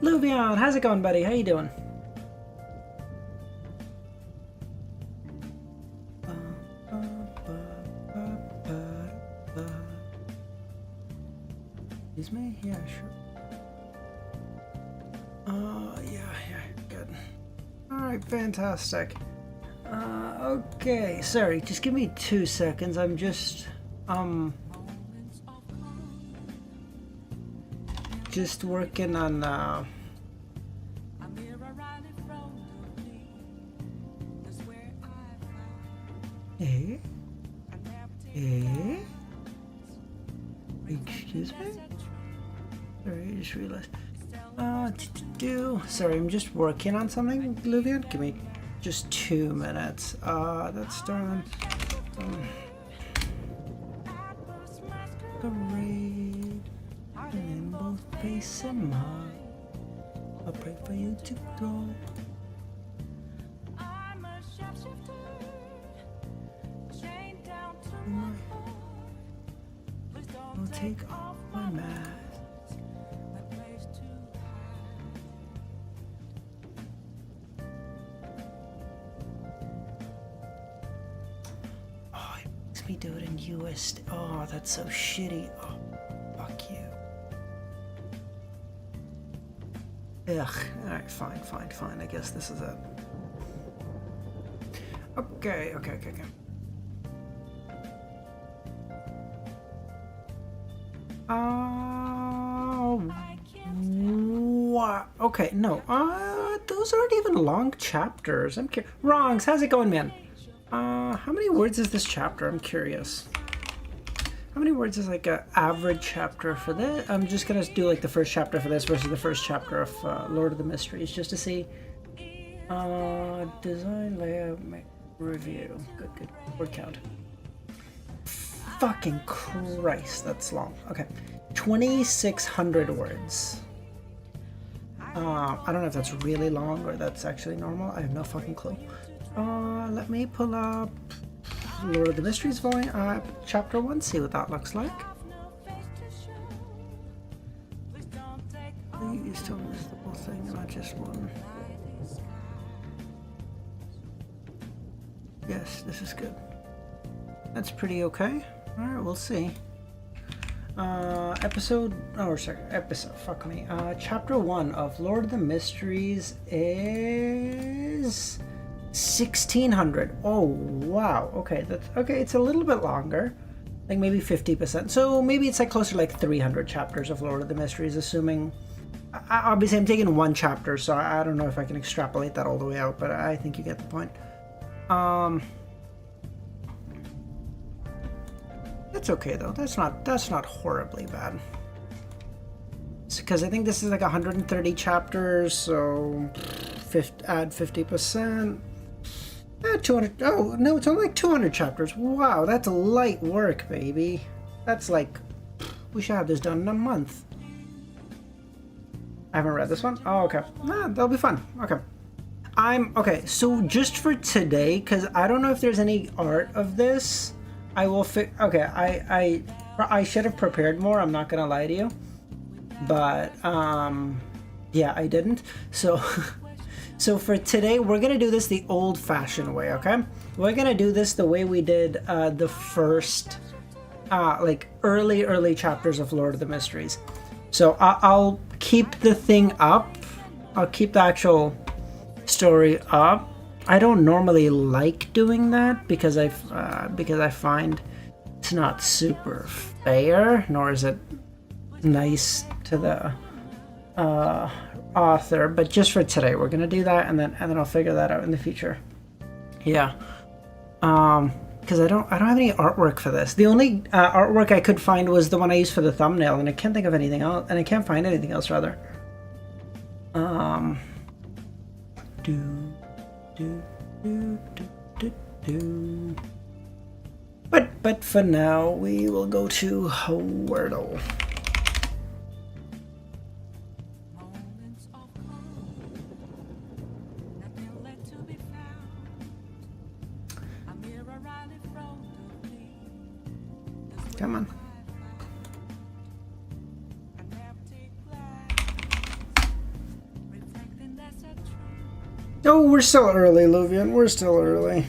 Luvion, how's it going, buddy? How you doing? Excuse me? Yeah, sure. Yeah, good. Alright, fantastic. Okay, sorry, just give me 2 seconds. I'm just working on, Excuse me? Sorry, I just realized. Sorry, I'm just working on something, Luvian. Give me just 2 minutes. That's done. Parade, and then both face and mine. I'll pray for you to go. I'll take off my mask. Oh, it makes me do it in US. Oh, that's so shitty. Oh, fuck you. Ugh. Alright, fine. I guess this is it. Okay. What? Okay, no. Those aren't even long chapters. I'm curious. Wrongs, how's it going, man? How many words is this chapter? I'm curious. How many words is like an average chapter for this? I'm just gonna do like the first chapter for this versus the first chapter of Lord of the Mysteries, just to see. Design, layout, review. Good. Word count. Fucking Christ, that's long. Okay, 2,600 words. I don't know if that's really long or that's actually normal. I have no fucking clue. Let me pull up Lord of the Mysteries volume, chapter 1, see what that looks like. Please tell me this is the whole thing, not just one. Yes, this is good. That's pretty okay. Alright, we'll see. Fuck me. Chapter 1 of Lord of the Mysteries is 1,600. Oh, wow. Okay, it's a little bit longer. Like maybe 50%. So maybe it's like closer to like 300 chapters of Lord of the Mysteries, assuming... Obviously, I'm taking one chapter, so I don't know if I can extrapolate that all the way out, but I think you get the point. That's okay though. That's not horribly bad. Because I think this is like 130 chapters, so add 50%. 200. Oh no, it's only like 200 chapters. Wow, that's light work, baby. That's like, we should have this done in a month. I haven't read this one. Oh, okay. That'll be fun. Okay. Okay. So just for today, because I don't know if there's any art of this. I will okay, I should have prepared more, I'm not gonna lie to you. But, yeah, I didn't. So, so for today, we're gonna do this the old-fashioned way, okay? We're gonna do this the way we did the first, like, early chapters of Lord of the Mysteries. So I'll keep the thing up. I'll keep the actual story up. I don't normally like doing that because I find it's not super fair, nor is it nice to the author. But just for today, we're gonna do that, and then I'll figure that out in the future. Yeah, because I don't have any artwork for this. The only artwork I could find was the one I used for the thumbnail, and I can't think of anything else, and I can't find anything else rather. But for now, we will go to Wordle. Come on. Oh, we're still early, Luvian. We're still early.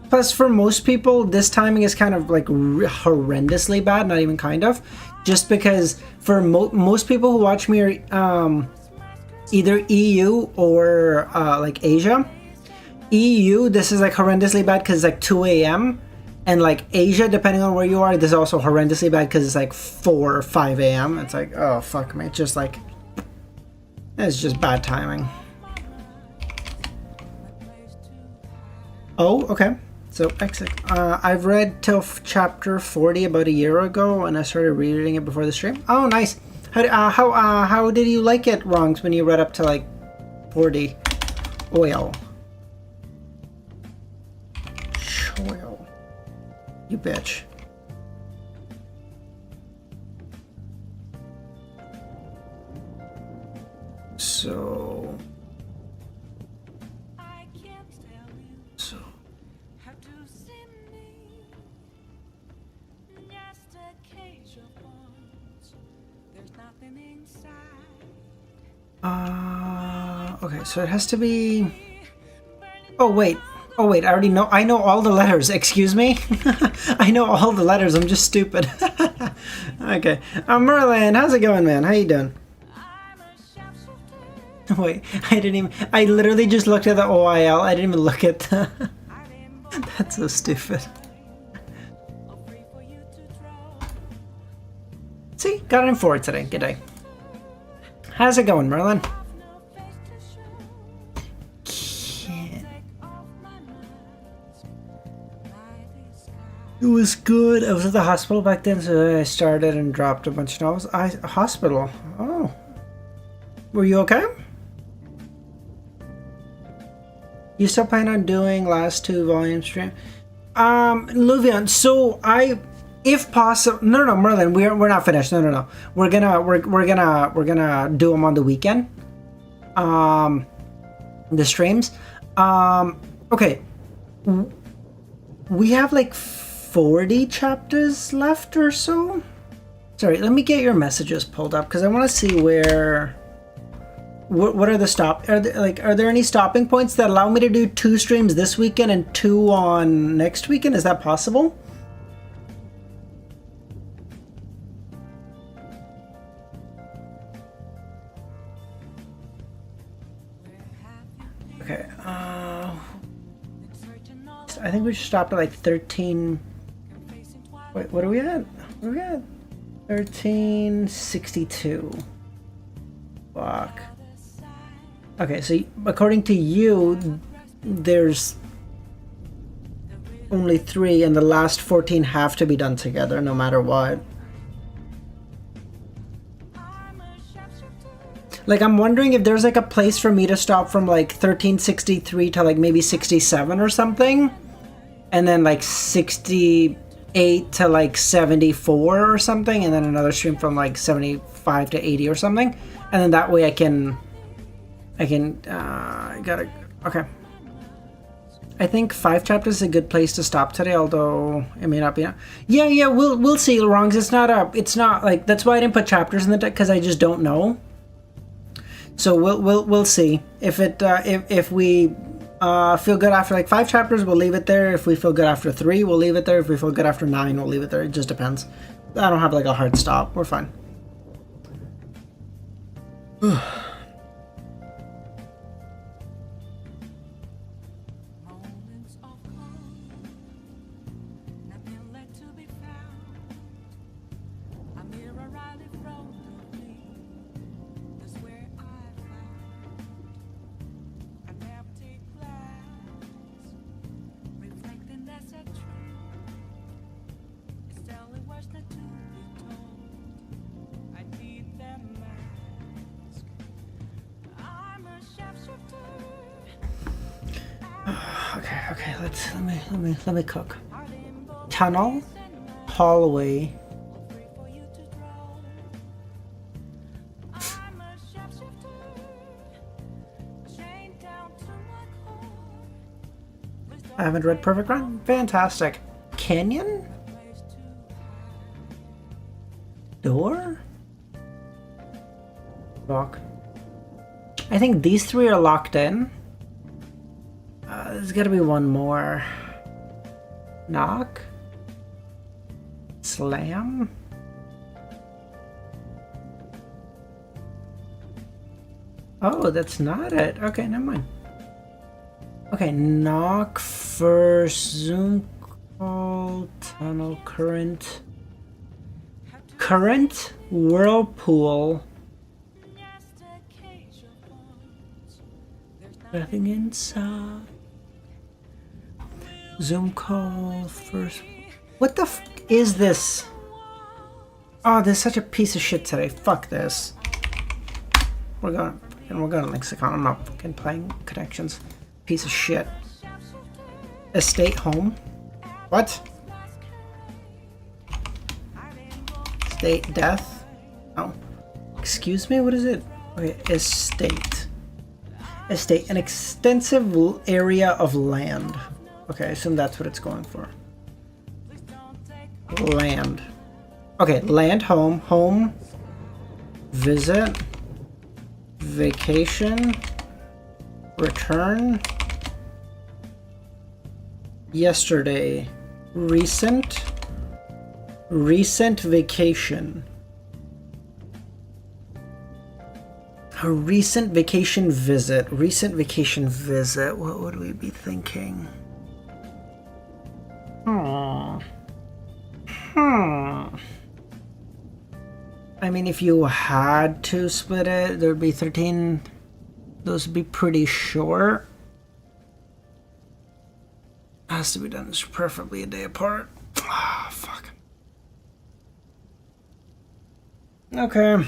Plus, for most people, this timing is kind of like horrendously bad. Not even kind of. Just because for most people who watch me are either EU or like Asia. EU, this is like horrendously bad because it's like 2 a.m. And like Asia, depending on where you are, this is also horrendously bad because it's like 4 or 5 a.m. It's like, oh, fuck me. It's just like, it's just bad timing. Oh, okay. So, exit. I've read till chapter 40 about a year ago, and I started reading it before the stream. Oh, nice. How did you like it, Wrongs, when you read up to like 40? Oil. Oil. You bitch. So... okay, so it has to be... Oh, wait. Oh, wait, I already know. I know all the letters. Excuse me? I know all the letters. I'm just stupid. Okay. Merlin, how's it going, man? How you doing? Wait, I didn't even... I literally just looked at the OIL. I didn't even look at the... That's so stupid. See? Got it in 4 today. Good day. How's it going, Merlin? It was good. I was at the hospital back then, so I started and dropped a bunch of novels. Hospital. Oh. Were you okay? You still plan on doing last 2 volume stream? Luvian, so if possible, no, Merlin, we're not finished. No. We're gonna do them on the weekend. The streams. Okay. We have like 40 chapters left or so. Sorry, let me get your messages pulled up because I want to see where. What are the are there any stopping points that allow me to do 2 streams this weekend and 2 on next weekend? Is that possible? Okay. I think we should stop at like 13. Wait, what are we at? What are we at? 1362. Fuck. Okay, so according to you, there's only 3, and the last 14 have to be done together, no matter what. Like, I'm wondering if there's like a place for me to stop from like 1363 to like maybe 67 or something, and then like 68 to like 74 or something, and then another stream from like 75 to 80 or something, and then that way I can okay. I think 5 chapters is a good place to stop today, although it may not be. Yeah, we'll see, Wrongs. It's not like, that's why I didn't put chapters in the deck, because I just don't know. So we'll see if we feel good after like 5 chapters, we'll leave it there. If we feel good after 3, we'll leave it there. If we feel good after 9, we'll leave it there. It just depends. I don't have like a hard stop. We're fine. Okay, let me cook. Tunnel, hallway. I haven't read Perfect Run. Fantastic. Canyon? Door? Lock. I think these 3 are locked in. There's gotta be one more. Knock? Slam? Oh, that's not it. Okay, never mind. Okay, knock first, Zoom call, tunnel, current. Current, whirlpool. Nothing inside. Zoom call first. What the f is this? Oh, this is such a piece of shit today. Fuck this. We're going Lexicon. I'm not fucking playing connections. Piece of shit. Estate home. What? Estate death. Oh. Excuse me, what is it? Okay, estate. Estate, an extensive area of land. Okay, I assume that's what it's going for. Land. Okay, land, home, home, visit, vacation, return, yesterday, recent, recent vacation. A recent vacation visit. Recent vacation visit. What would we be thinking? I mean, if you had to split it, there'd be 13. Those would be pretty short. Has to be done preferably a day apart. Ah, fuck. Okay.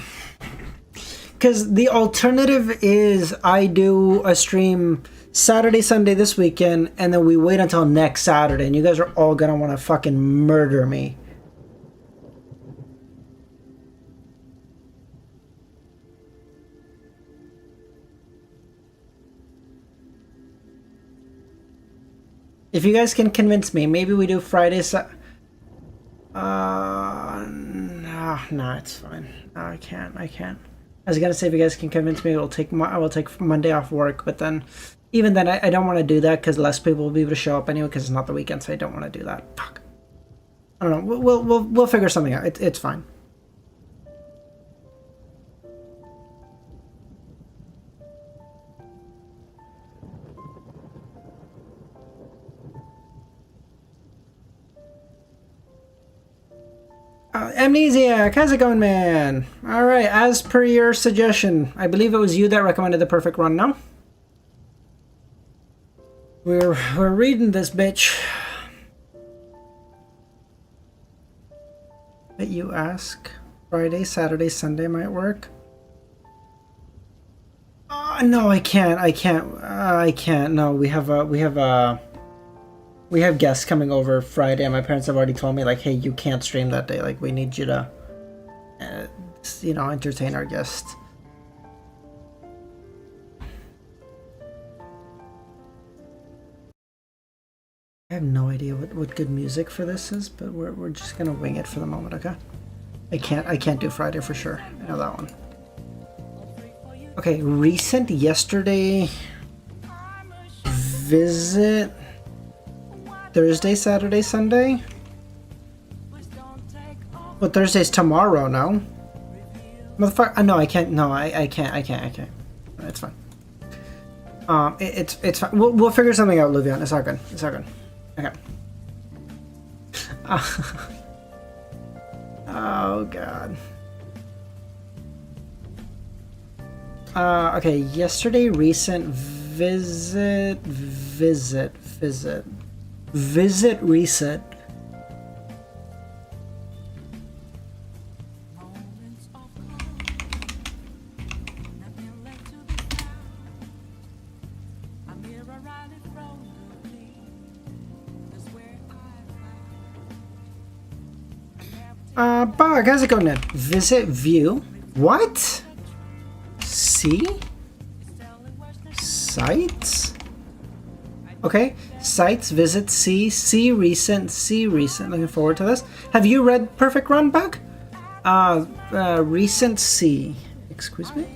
Because the alternative is I do a stream Saturday, Sunday this weekend, and then we wait until next Saturday, and you guys are all gonna want to fucking murder me. If you guys can convince me, maybe we do Friday, no, it's fine. No, I can't. I was gonna say if you guys can convince me, I will take Monday off work, but then, even then, I don't want to do that because less people will be able to show up anyway because it's not the weekend, so I don't want to do that. Fuck. I don't know. We'll figure something out. It's fine. Amnesiac, how's it going, man? Alright, as per your suggestion, I believe it was you that recommended the perfect run, no? We're reading this bitch. That you ask? Friday, Saturday, Sunday might work? No, I can't. I can't. No, we have guests coming over Friday, and my parents have already told me, like, hey, you can't stream that day. Like, we need you to, entertain our guests. I have no idea what good music for this is, but we're just gonna wing it for the moment, okay? I can't do Friday for sure. I know that one. Okay, recent yesterday visit. Thursday, Saturday, Sunday? Well, Thursday's tomorrow, no? Motherfucker, no, I can't, no, I can't. It's fine. It's fine. We'll figure something out, Luvian. It's all good. Okay. Oh, God. Okay, yesterday, recent visit, reset. Bog, how's it going then? Visit view. What? See? Sites? Okay. Sites, visit, see recent. Looking forward to this. Have you read Perfect Run, Bug? Recent see. Excuse me?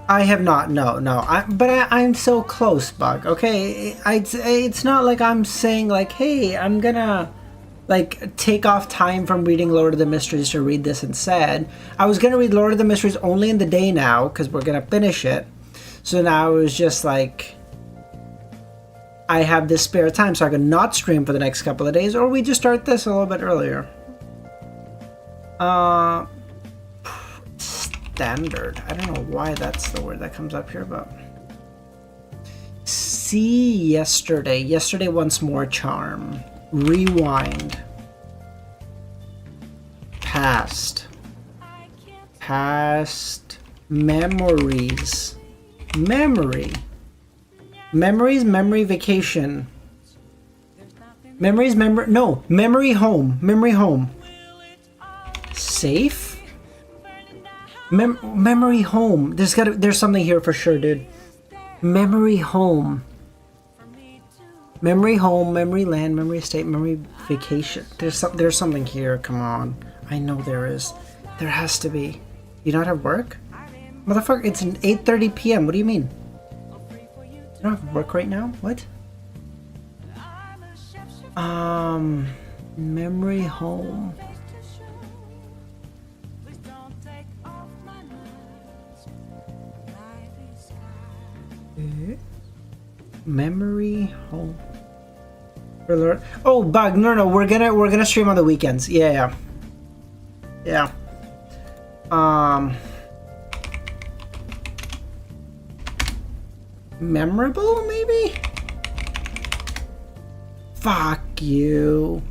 I have not. No, no. I'm so close, Bug. Okay, it's not like I'm saying like, hey, I'm gonna like take off time from reading Lord of the Mysteries to read this instead. I was gonna read Lord of the Mysteries only in the day now because we're gonna finish it. So now it was just like I have this spare time, so I can not stream for the next couple of days, or we just start this a little bit earlier. Standard. I don't know why that's the word that comes up here, but see yesterday. Yesterday once more charm. Rewind. Past. Past memories. Memory. Memories, memory vacation. Memories, no, memory home. Memory home. Safe? Memory home. There's something here for sure, dude. Memory home. Memory home, memory land, memory estate, memory vacation. There's something here. Come on. I know there is. There has to be. You not have work? Motherfucker, it's 8:30 p.m. What do you mean? You don't have work right now? What? Memory home. Memory home. Oh, Bug. No, we're gonna stream on the weekends. Yeah. Memorable, maybe? Fuck you.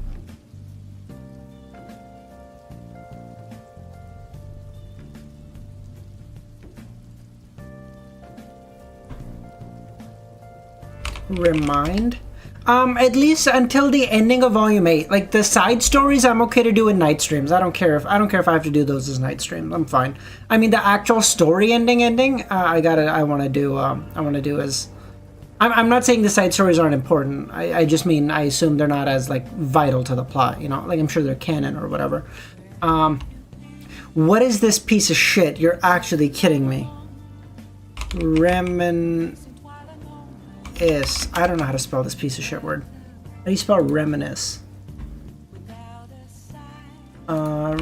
Remind? At least until the ending of Volume 8. Like, the side stories, I'm okay to do in night streams. I don't care if I have to do those as night streams. I'm fine. I mean, the actual story ending, I want to do as... I'm not saying the side stories aren't important. I just mean, I assume they're not as, like, vital to the plot, you know? Like, I'm sure they're canon or whatever. What is this piece of shit? You're actually kidding me. I don't know how to spell this piece of shit word. How do you spell reminisce? I'm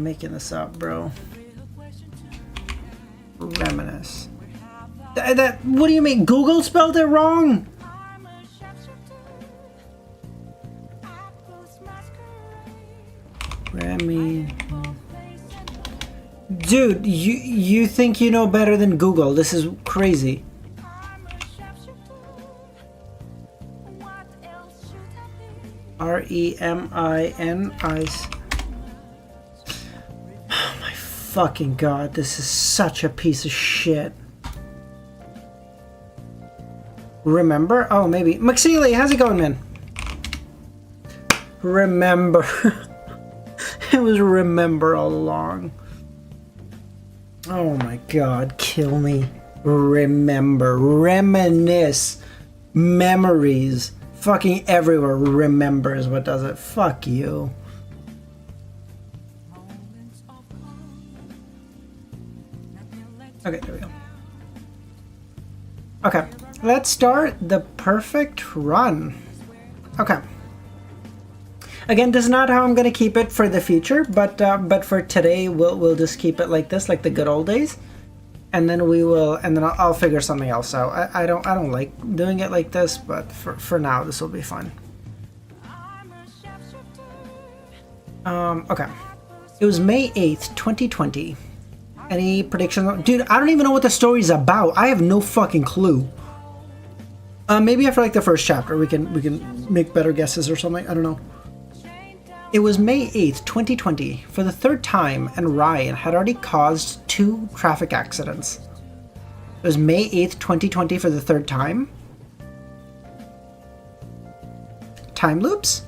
making this up, bro. Reminisce. What do you mean? Google spelled it wrong? Dude, you think you know better than Google. This is crazy. R-E-M-I-N-I. Oh my fucking god, this is such a piece of shit. Remember? Oh, maybe. McSeely, how's it going, man? Remember. It was remember all along. Oh my god, kill me. Remember. Reminisce. Memories. Fucking everywhere. Remember is what does it. Fuck you. Okay, there we go. Okay, let's start the perfect run. Okay. Again, this is not how I'm gonna keep it for the future, but for today, we'll just keep it like this, like the good old days, and then I'll figure something else out. I don't like doing it like this, but for now, this will be fun. Okay. It was May 8th, 2020. Any predictions? Dude, I don't even know what the story's about. I have no fucking clue. Maybe after like the first chapter, we can make better guesses or something. I don't know. It was May 8th, 2020, for the third time, and Ryan had already caused 2 traffic accidents. It was May 8th, 2020 for the third time? Time loops?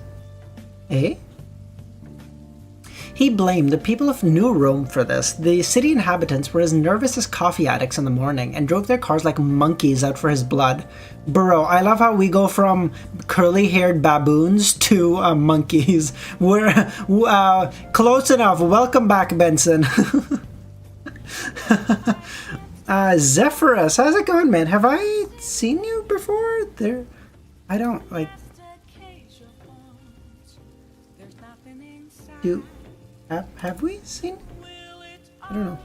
Eh? He blamed the people of New Rome for this. The city inhabitants were as nervous as coffee addicts in the morning and drove their cars like monkeys out for his blood. Bro, I love how we go from curly-haired baboons to monkeys. We're close enough. Welcome back, Benson. Zephyrus, how's it going, man? Have I seen you before? There, I don't like. You have we seen? I don't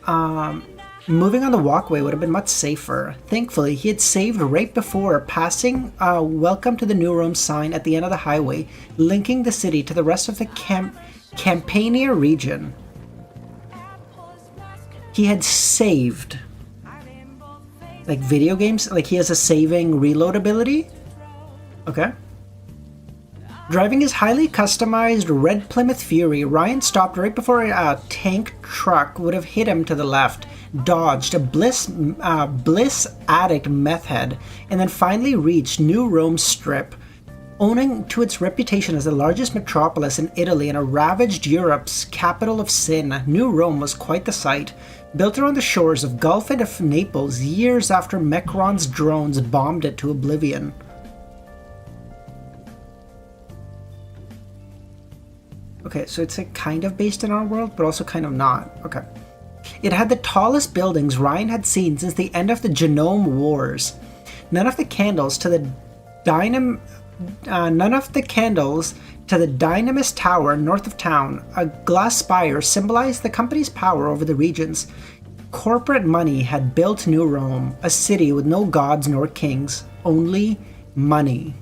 know. Moving on the walkway would have been much safer. Thankfully, he had saved right before passing "Welcome to the New Rome" sign at the end of the highway, linking the city to the rest of the Campania region. He had saved. Like video games? Like he has a saving reload ability? Okay. Driving his highly customized red Plymouth Fury, Ryan stopped right before a tank truck would have hit him to the left, dodged a Bliss addict meth head, and then finally reached New Rome Strip. Owing to its reputation as the largest metropolis in Italy and a ravaged Europe's capital of sin, New Rome was quite the sight. Built around the shores of Gulf and of Naples years after Mechron's drones bombed it to oblivion. Okay, so it's like kind of based in our world, but also kind of not. Okay. It had the tallest buildings Ryan had seen since the end of the Genome Wars. None of the candles to the Dynamis Tower north of town, a glass spire, symbolized the company's power over the regions. Corporate money had built New Rome, a city with no gods nor kings, only money.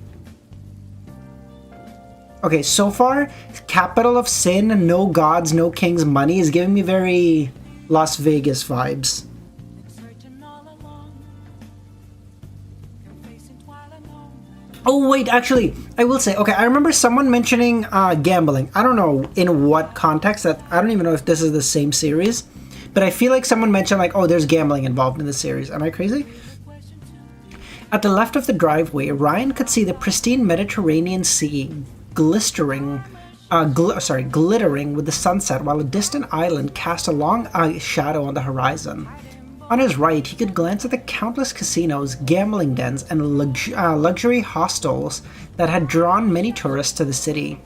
Okay, so far, capital of sin, no gods, no kings, money is giving me very Las Vegas vibes. Oh wait, actually, I will say, okay, I remember someone mentioning gambling. I don't know in what context, that I don't even know if this is the same series, but I feel like someone mentioned like, oh, there's gambling involved in the series. Am I crazy? At the left of the driveway, Ryan could see the pristine Mediterranean Sea glittering with the sunset, while a distant island cast a long shadow on the horizon. On his right, he could glance at the countless casinos, gambling dens, and luxury hostels that had drawn many tourists to the city.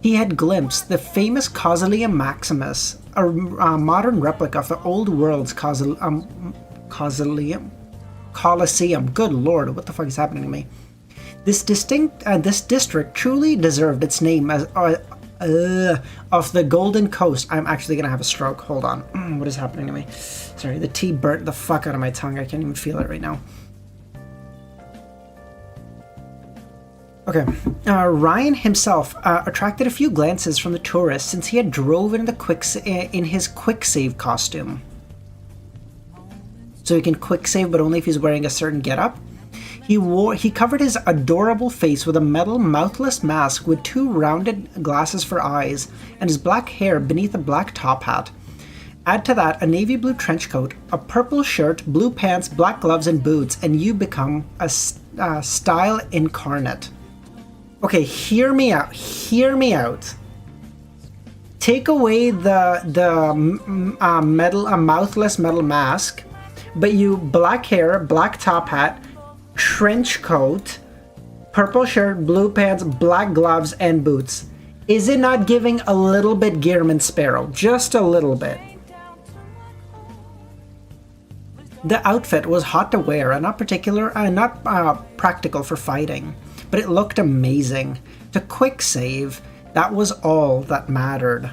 He had glimpsed the famous Causoleum Maximus, a modern replica of the old world's Coliseum. Good lord, what the fuck is happening to me? This district truly deserved its name as of the Golden Coast. I'm actually gonna have a stroke. Hold on. What is happening to me? Sorry, the tea burnt the fuck out of my tongue. I can't even feel it right now. Okay. Ryan himself attracted a few glances from the tourists since he had drove in his quick save costume. So he can quick save, but only if he's wearing a certain getup. He covered his adorable face with a metal mouthless mask with two rounded glasses for eyes, and his black hair beneath a black top hat. Add to that a navy blue trench coat, a purple shirt, blue pants, black gloves, and boots, and you become a style incarnate. Okay, hear me out. Hear me out. Take away the mouthless metal mask, but you black hair, black top hat, trench coat, purple shirt, blue pants, black gloves, and boots. Is it not giving a little bit Gearman Sparrow? Just a little bit. The outfit was hot to wear and not practical for fighting, but it looked amazing. To quick save, that was all that mattered.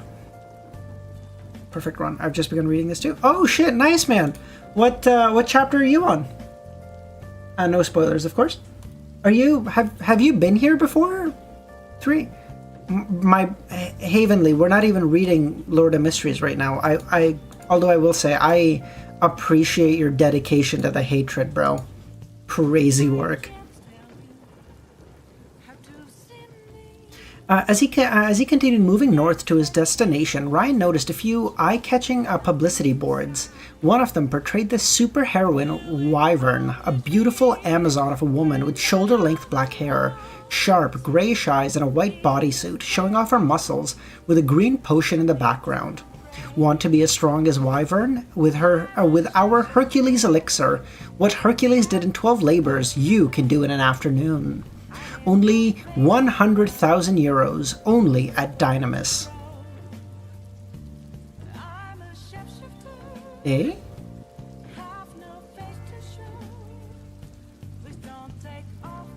Perfect run. I've just begun reading this too. Oh shit, nice man. What chapter are you on? No spoilers, of course. Have you been here before? 3. My Havenly, we're not even reading Lord of Mysteries right now. Although I will say I appreciate your dedication to the hatred, bro. Crazy work. As he continued moving north to his destination, Ryan noticed a few eye-catching publicity boards. One of them portrayed the superheroine Wyvern, a beautiful Amazon of a woman with shoulder-length black hair, sharp, grayish eyes, and a white bodysuit, showing off her muscles with a green potion in the background. Want to be as strong as Wyvern? With our Hercules elixir, what Hercules did in 12 labors, you can do in an afternoon. Only 100,000 euros, only at Dynamis. Eh?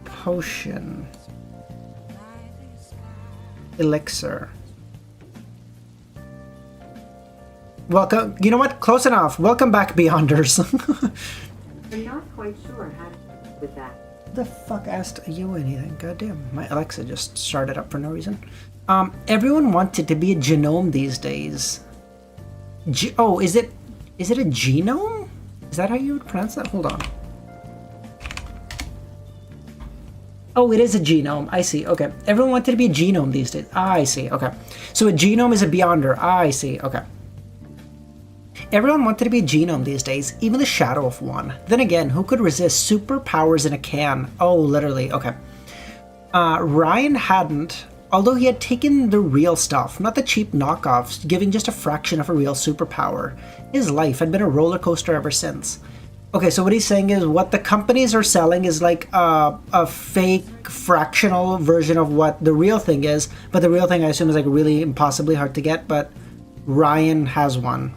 Potion. Elixir. Welcome. You know what? Close enough. Welcome back, Beyonders. I'm not quite sure how to deal with that. The fuck asked you anything? Goddamn, my Alexa just started up for no reason. Everyone wanted to be a genome these days. Oh, is it a genome? Is that how you would pronounce that? Hold on. Oh, it is a genome. I see. Okay. Everyone wanted to be a genome these days. I see. Okay. So a genome is a beyonder. I see. Okay. Everyone wanted to be a genome these days, even the shadow of one. Then again, who could resist superpowers in a can? Oh, literally. Okay. Ryan hadn't, although he had taken the real stuff, not the cheap knockoffs, giving just a fraction of a real superpower. His life had been a roller coaster ever since. Okay, so what he's saying is what the companies are selling is like a fake fractional version of what the real thing is, but the real thing I assume is like really impossibly hard to get, but Ryan has one.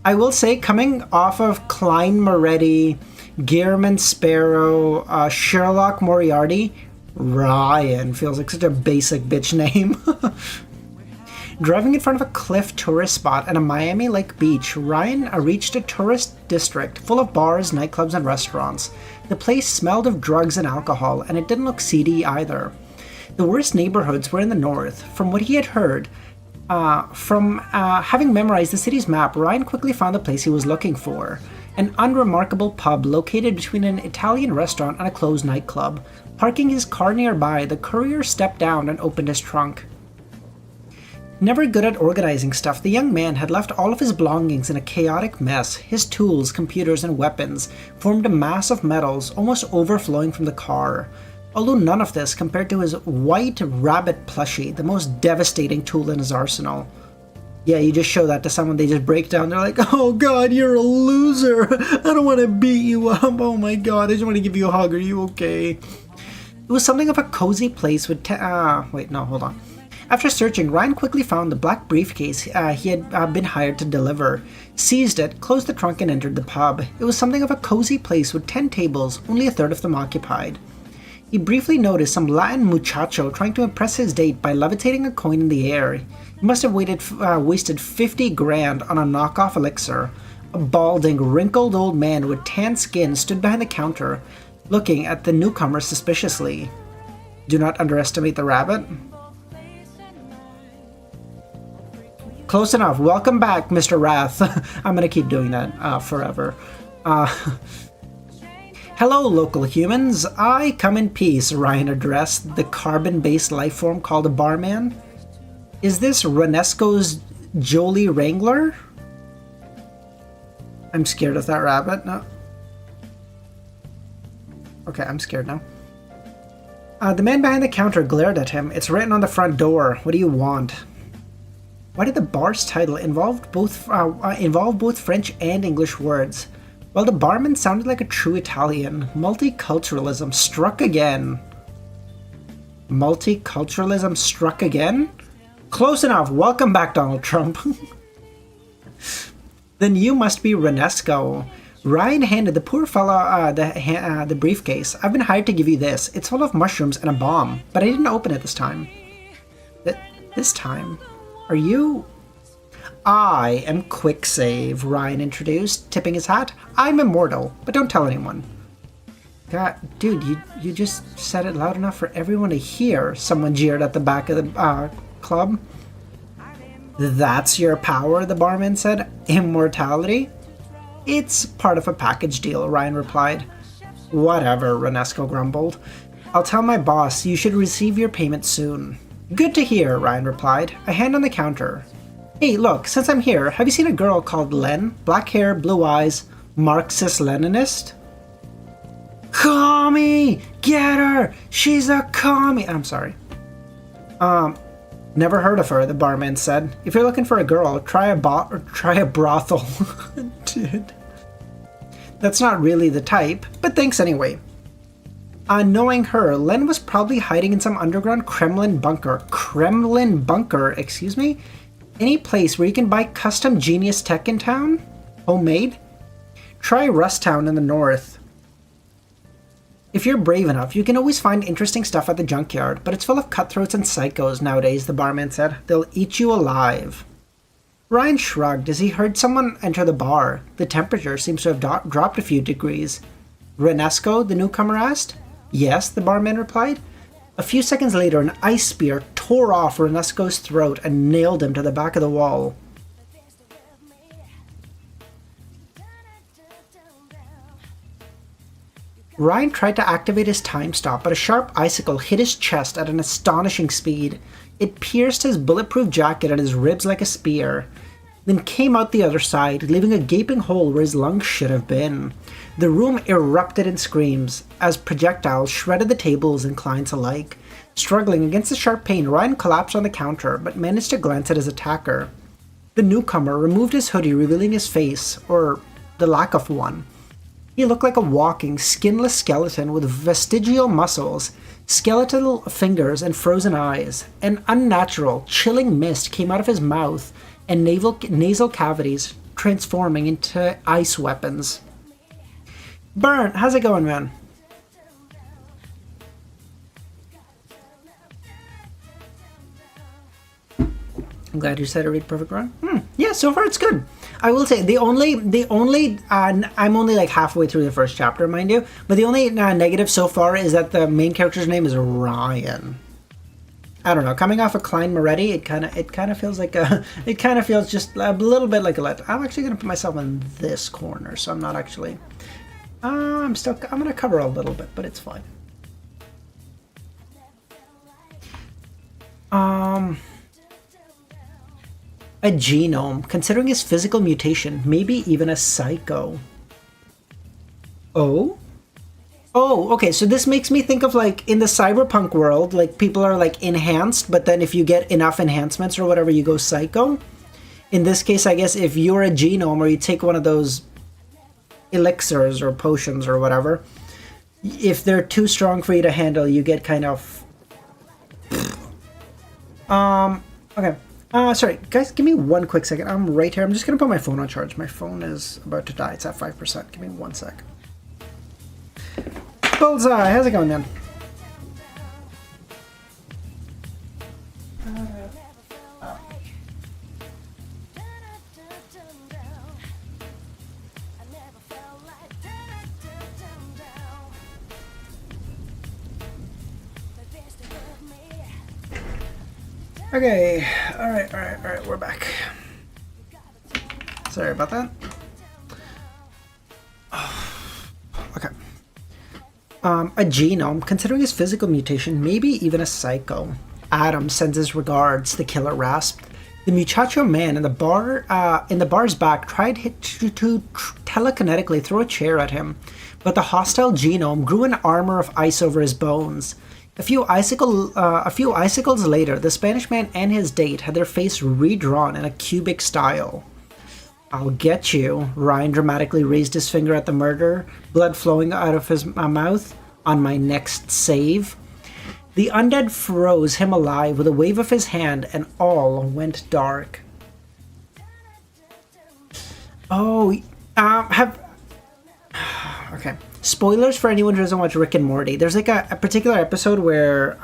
I will say, coming off of Klein Moretti, Gearman Sparrow, Sherlock Moriarty, Ryan feels like such a basic bitch name. Driving in front of a cliff tourist spot at a Miami Lake beach, Ryan reached a tourist district full of bars, nightclubs, and restaurants. The place smelled of drugs and alcohol, and it didn't look seedy either. The worst neighborhoods were in the north. From what he had heard, from having memorized the city's map, Ryan quickly found the place he was looking for. An unremarkable pub located between an Italian restaurant and a closed nightclub. Parking his car nearby, the courier stepped down and opened his trunk. Never good at organizing stuff, the young man had left all of his belongings in a chaotic mess. His tools, computers, and weapons formed a mass of metals almost overflowing from the car. Although none of this compared to his white rabbit plushie, the most devastating tool in his arsenal. Yeah, you just show that to someone, they just break down, they're like, oh god, you're a loser, I don't want to beat you up, oh my god, I just want to give you a hug, are you okay? It was something of a cozy place with wait, no, hold on. After searching, Ryan quickly found the black briefcase he had been hired to deliver, seized it, closed the trunk, and entered the pub. It was something of a cozy place with 10 tables, only a third of them occupied. He briefly noticed some Latin muchacho trying to impress his date by levitating a coin in the air. He must have wasted 50 grand on a knockoff elixir. A balding, wrinkled old man with tan skin stood behind the counter, looking at the newcomer suspiciously. Do not underestimate the rabbit. Close enough. Welcome back, Mr. Wrath. I'm gonna keep doing that forever. Hello, local humans. I come in peace, Ryan addressed the carbon-based life form called a barman. Is this Renesco's Jolie Wrangler? I'm scared of that rabbit. No. Okay, I'm scared now. The man behind the counter glared at him. It's written on the front door. What do you want? Why did the bar's title involve both French and English words? Well, the barman sounded like a true Italian. Multiculturalism struck again. Multiculturalism struck again? Close enough. Welcome back, Donald Trump. Then you must be Renesco. Ryan handed the poor fella the briefcase. I've been hired to give you this. It's full of mushrooms and a bomb, but I didn't open it this time. This time? Are you... I am Quicksave, Ryan introduced, tipping his hat. I'm immortal, but don't tell anyone. God, dude, you just said it loud enough for everyone to hear, someone jeered at the back of the club. That's your power, the barman said. Immortality? It's part of a package deal, Ryan replied. Whatever, Renesco grumbled. I'll tell my boss you should receive your payment soon. Good to hear, Ryan replied, a hand on the counter. Hey, look, since I'm here, have you seen a girl called Len? Black hair, blue eyes, Marxist-Leninist? Commie! Get her! She's a commie! I'm sorry. Never heard of her, the barman said. If you're looking for a girl, try a brothel. Dude. That's not really the type, but thanks anyway. Knowing her, Len was probably hiding in some underground Kremlin bunker. Kremlin bunker, excuse me? Any place where you can buy custom genius tech in town? Homemade? Try Rusttown in the north. If you're brave enough, you can always find interesting stuff at the junkyard, but it's full of cutthroats and psychos nowadays, the barman said. They'll eat you alive. Ryan shrugged as he heard someone enter the bar. The temperature seems to have dropped a few degrees. Renesco, the newcomer asked. Yes, the barman replied. A few seconds later, an ice spear tore off Renesco's throat and nailed him to the back of the wall. Ryan tried to activate his time stop, but a sharp icicle hit his chest at an astonishing speed. It pierced his bulletproof jacket and his ribs like a spear, then came out the other side, leaving a gaping hole where his lungs should have been. The room erupted in screams as projectiles shredded the tables and clients alike. Struggling against the sharp pain, Ryan collapsed on the counter, but managed to glance at his attacker. The newcomer removed his hoodie, revealing his face, or the lack of one. He looked like a walking, skinless skeleton with vestigial muscles, skeletal fingers, and frozen eyes. An unnatural, chilling mist came out of his mouth and nasal cavities, transforming into ice weapons. Burnt, how's it going, man? I'm glad you said a read perfect run. Yeah, so far it's good. I will say I'm only like halfway through the first chapter, mind you, but the only negative so far is that the main character's name is Ryan. I don't know. Coming off of Klein Moretti, it kind of feels like it kind of feels just a little bit like a let. I'm actually gonna put myself in this corner, so I'm not actually. I'm gonna cover a little bit, but it's fine. A genome, considering his physical mutation, maybe even a psycho. Oh, okay, so this makes me think of like in the cyberpunk world, like people are like enhanced, but then if you get enough enhancements or whatever, you go psycho. In this case, I guess if you're a genome or you take one of those elixirs or potions or whatever, if they're too strong for you to handle, you get kind of... Okay. Sorry, guys, give me one quick second. I'm right here. I'm just going to put my phone on charge. My phone is about to die. It's at 5%. Give me 1 sec. Bullseye, how's it going, then? Okay, all right, we're back. Sorry about that. Okay. A genome, considering his physical mutation, maybe even a psycho. Adam sends his regards, the killer rasped. The muchacho man in the bar's back tried to telekinetically throw a chair at him, but the hostile genome grew an armor of ice over his bones. A few icicles later, the Spanish man and his date had their face redrawn in a cubic style. I'll get you. Ryan dramatically raised his finger at the murderer, blood flowing out of his mouth. On my next save. The undead froze him alive with a wave of his hand, and all went dark. Oh, okay. Spoilers for anyone who doesn't watch Rick and Morty. There's like a particular episode where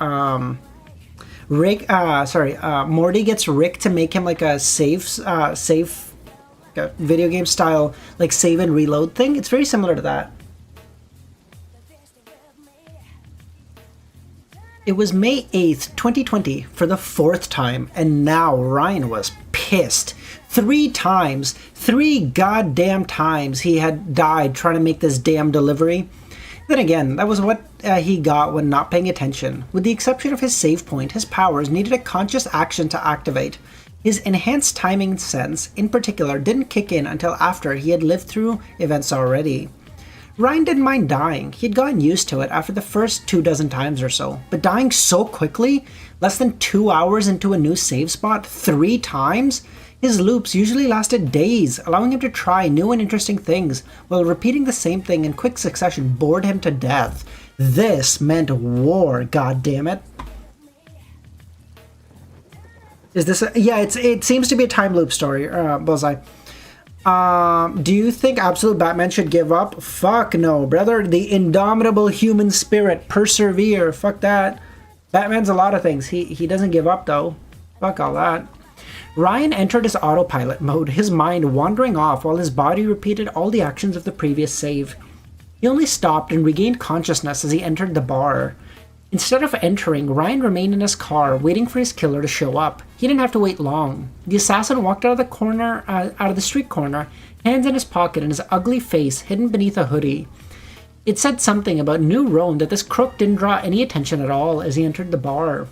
Morty gets Rick to make him like a safe like a video game style like save and reload thing. It's very similar to that. It was May 8th, 2020 for the 4th time, and now Ryan was pissed. 3 times, 3 goddamn times he had died trying to make this damn delivery. Then again, that was what he got when not paying attention. With the exception of his save point, his powers needed a conscious action to activate. His enhanced timing sense, in particular, didn't kick in until after he had lived through events already. Ryan didn't mind dying. He'd gotten used to it after the first 24 times or so. But dying so quickly, less than 2 hours into a new save spot, 3 times? His loops usually lasted days, allowing him to try new and interesting things, while repeating the same thing in quick succession bored him to death. This meant war, goddammit. Is this a... Yeah, it seems to be a time loop story, Bullseye. Do you think Absolute Batman should give up? Fuck no, brother. The indomitable human spirit. Persevere. Fuck that. Batman's a lot of things. He doesn't give up, though. Fuck all that. Ryan entered his autopilot mode, his mind wandering off while his body repeated all the actions of the previous save. He only stopped and regained consciousness as he entered the bar. Instead of entering, Ryan remained in his car, waiting for his killer to show up. He didn't have to wait long. The assassin walked out of the street corner, hands in his pocket and his ugly face hidden beneath a hoodie. It said something about New Rome that this crook didn't draw any attention at all as he entered the bar.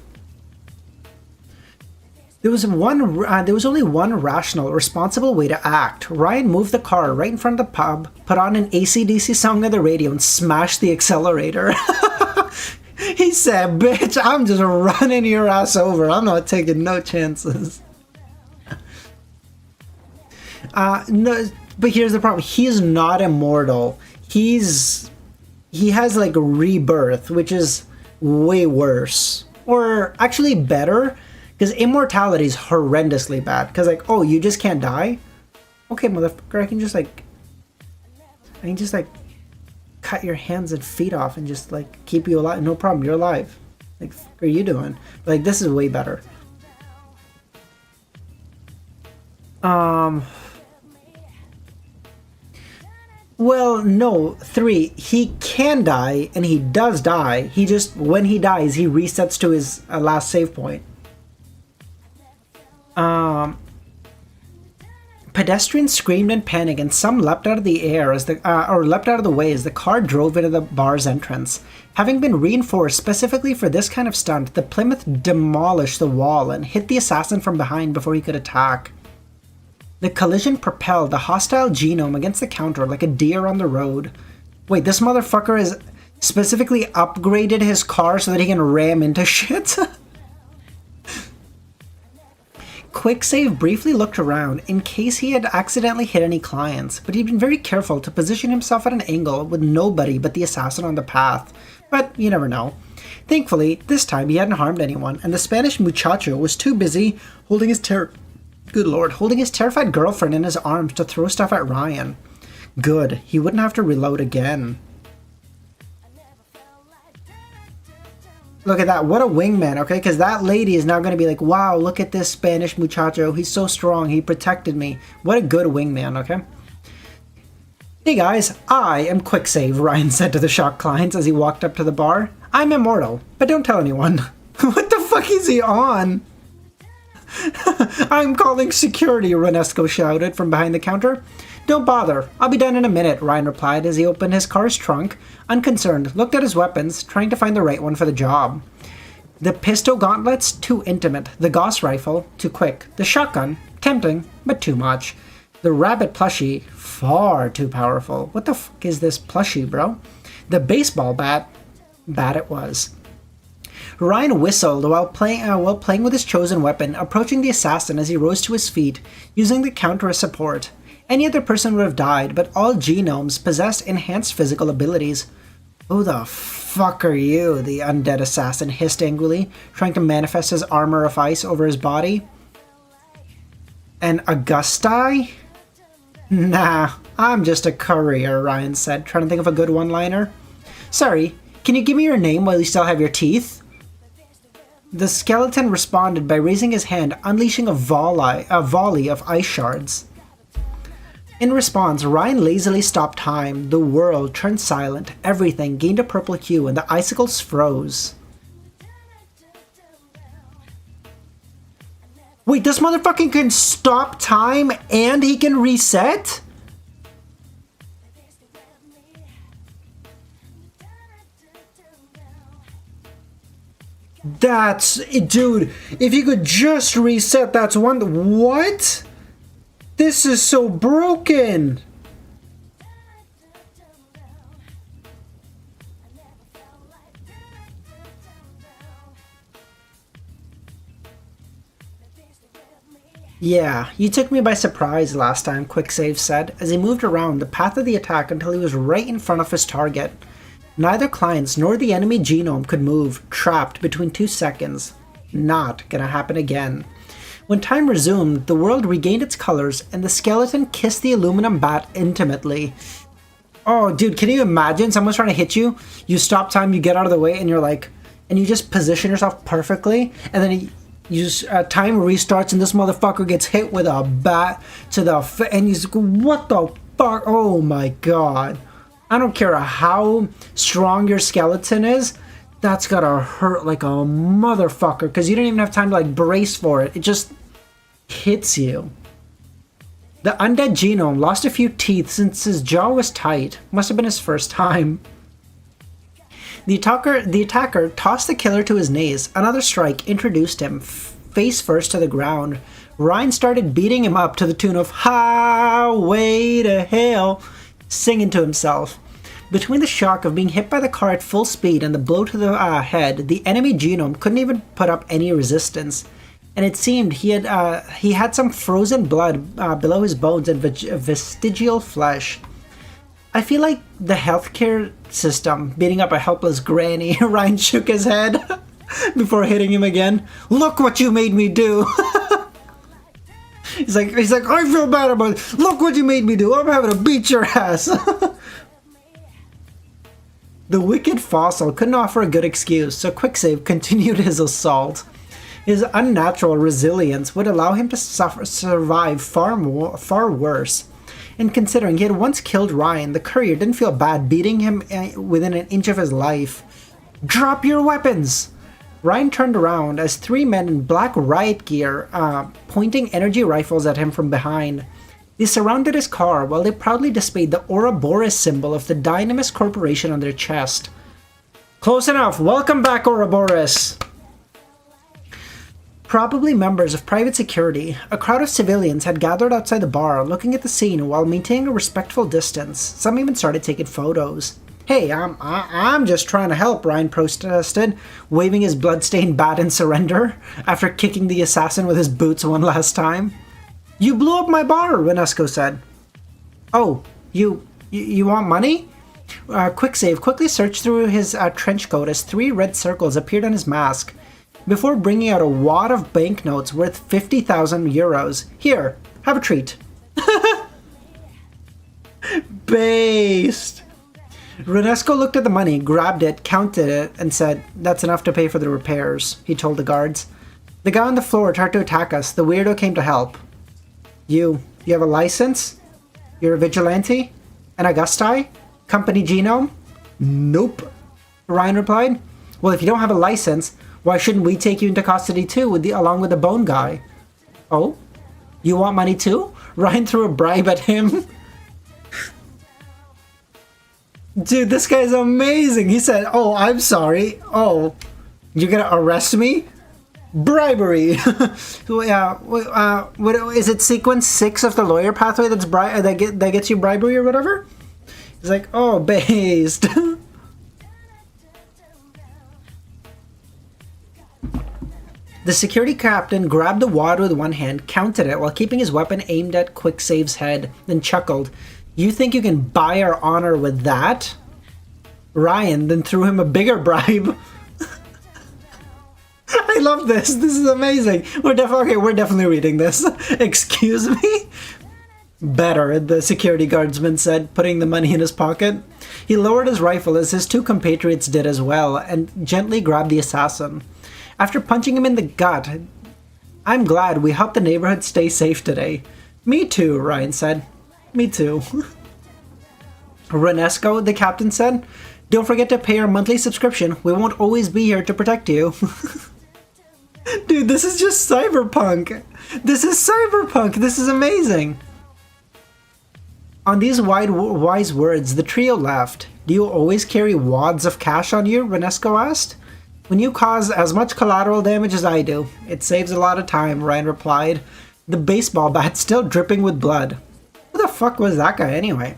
There was only one rational, responsible way to act. Ryan moved the car right in front of the pub, put on an AC/DC song on the radio, and smashed the accelerator. He said, bitch, I'm just running your ass over. I'm not taking no chances. No, but here's the problem. He's not immortal. He has like rebirth, which is way worse. Or actually better, because immortality is horrendously bad. Because like, oh, you just can't die? Okay, motherfucker, I can just cut your hands and feet off and just like keep you alive. No problem, you're alive. Like, what are you doing? Like, this is way better. Well, no, 3. He can die, and he does die. He just, when he dies, he resets to his last save point. Pedestrians screamed in panic, and some leapt out of the air as leapt out of the way as the car drove into the bar's entrance. Having been reinforced specifically for this kind of stunt, the Plymouth demolished the wall and hit the assassin from behind before he could attack. The collision propelled the hostile genome against the counter like a deer on the road. Wait, this motherfucker has specifically upgraded his car so that he can ram into shit? Quicksave briefly looked around in case he had accidentally hit any clients, but he'd been very careful to position himself at an angle with nobody but the assassin on the path. But you never know. Thankfully, this time he hadn't harmed anyone, and the Spanish muchacho was too busy holding his terrified girlfriend in his arms to throw stuff at Ryan. Good, he wouldn't have to reload again. Look at that, what a wingman, okay? Because that lady is now going to be like, wow, look at this Spanish muchacho, he's so strong, he protected me. What a good wingman, okay? Hey guys, I am Quicksave, Ryan said to the shocked clients as he walked up to the bar. I'm immortal, but don't tell anyone. What the fuck is he on? I'm calling security, Renesco shouted from behind the counter. Don't bother, I'll be done in a minute, Ryan replied as he opened his car's trunk, unconcerned, looked at his weapons, trying to find the right one for the job. The pistol gauntlets, too intimate. The Gauss rifle, too quick. The shotgun, tempting, but too much. The rabbit plushie, far too powerful. What the fuck is this plushie, bro? The baseball bat, bad it was. Ryan whistled while playing with his chosen weapon, approaching the assassin as he rose to his feet, using the counter as support. Any other person would have died, but all genomes possessed enhanced physical abilities. Who the fuck are you? The undead assassin hissed angrily, trying to manifest his armor of ice over his body. An Augusti? Nah, I'm just a courier, Ryan said, trying to think of a good one-liner. Sorry, can you give me your name while you still have your teeth? The skeleton responded by raising his hand, unleashing a volley of ice shards. In response, Ryan lazily stopped time. The world turned silent, everything gained a purple hue, and the icicles froze. Wait, this motherfucker can stop time and he can reset? That's... Dude, if you could just reset, that's one... What? This is so broken! Yeah, you took me by surprise last time, Quicksave said, as he moved around the path of the attack until he was right in front of his target. Neither clients nor the enemy genome could move, trapped between 2 seconds. Not gonna happen again. When time resumed, the world regained its colors, and the skeleton kissed the aluminum bat intimately. Oh, dude, can you imagine? Someone's trying to hit you, you stop time, you get out of the way, and you're like, and you just position yourself perfectly, and then time restarts, and this motherfucker gets hit with a bat to the and he's like, what the fuck? Oh my god. I don't care how strong your skeleton is, that's gotta hurt like a motherfucker, because you didn't even have time to like brace for it. It just hits you. The undead genome lost a few teeth since his jaw was tight. Must have been his first time. The attacker tossed the killer to his knees. Another strike introduced him face first to the ground. Ryan started beating him up to the tune of Highway to Hell, singing to himself. Between the shock of being hit by the car at full speed and the blow to the head, the enemy genome couldn't even put up any resistance. And it seemed he had some frozen blood below his bones and vestigial flesh. I feel like the healthcare system beating up a helpless granny. Ryan shook his head before hitting him again. Look what you made me do. he's like, I feel bad about it. Look what you made me do. I'm having to beat your ass. The wicked fossil couldn't offer a good excuse, so Quicksave continued his assault. His unnatural resilience would allow him to survive far worse. And considering he had once killed Ryan, the courier didn't feel bad beating him within an inch of his life. Drop your weapons! Ryan turned around as three men in black riot gear, pointing energy rifles at him from behind. They surrounded his car while they proudly displayed the Ouroboros symbol of the Dynamis Corporation on their chest. Close enough! Welcome back, Ouroboros! Probably members of private security, a crowd of civilians had gathered outside the bar, looking at the scene while maintaining a respectful distance. Some even started taking photos. Hey, I'm just trying to help, Ryan protested, waving his bloodstained bat in surrender after kicking the assassin with his boots one last time. You blew up my bar, Renesco said. Oh, you want money? Quicksave quickly searched through his trench coat as three red circles appeared on his mask, before bringing out a wad of banknotes worth 50,000 euros. Here, have a treat. Based. Renesco looked at the money, grabbed it, counted it, and said, that's enough to pay for the repairs, he told the guards. The guy on the floor tried to attack us. The weirdo came to help. You have a license? You're a vigilante? An Augusti? Company Genome? Nope, Ryan replied. Well, if you don't have a license, why shouldn't we take you into custody too, along with the bone guy? Oh? You want money too? Ryan threw a bribe at him. Dude, this guy's amazing. He said, oh, I'm sorry. Oh, you're gonna arrest me? Bribery. What is it? Sequence 6 of the lawyer pathway that gets you bribery or whatever? He's like, oh, based. The security captain grabbed the wad with one hand, counted it while keeping his weapon aimed at Quicksave's head, then chuckled. You think you can buy our honor with that? Ryan then threw him a bigger bribe. I love this. This is amazing. We're definitely reading this. Excuse me? Better, the security guardsman said, putting the money in his pocket. He lowered his rifle as his two compatriots did as well, and gently grabbed the assassin. After punching him in the gut, I'm glad we helped the neighborhood stay safe today. Me too, Ryan said. Me too. Renesco, the captain said, don't forget to pay our monthly subscription. We won't always be here to protect you. Dude, this is just cyberpunk. This is cyberpunk. This is amazing. On these wise words, the trio laughed. Do you always carry wads of cash on you? Renesco asked. When you cause as much collateral damage as I do, it saves a lot of time, Ryan replied, the baseball bat still dripping with blood. Who the fuck was that guy anyway?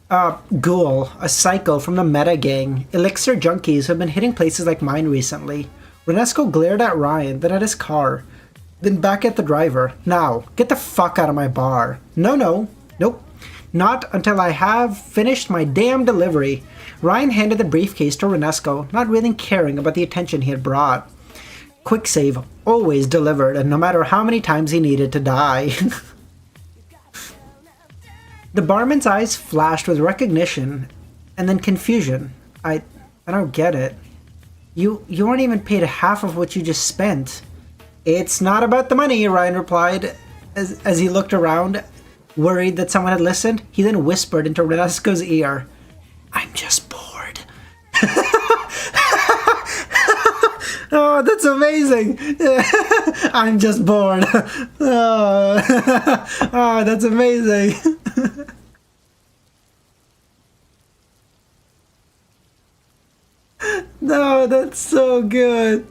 Ghoul, a psycho from the Meta Gang, elixir junkies who have been hitting places like mine recently. Renesco glared at Ryan, then at his car, then back at the driver. Now, get the fuck out of my bar. No, nope. Not until I have finished my damn delivery. Ryan handed the briefcase to Renesco, not really caring about the attention he had brought. Quick save always delivered, and no matter how many times he needed to die. The barman's eyes flashed with recognition and then confusion. I don't get it. You weren't even paid half of what you just spent. It's not about the money, Ryan replied as he looked around, worried that someone had listened. He then whispered into Renesco's ear, "I'm just bored." Oh, that's amazing. I'm just bored. Oh, that's amazing. No, that's so good.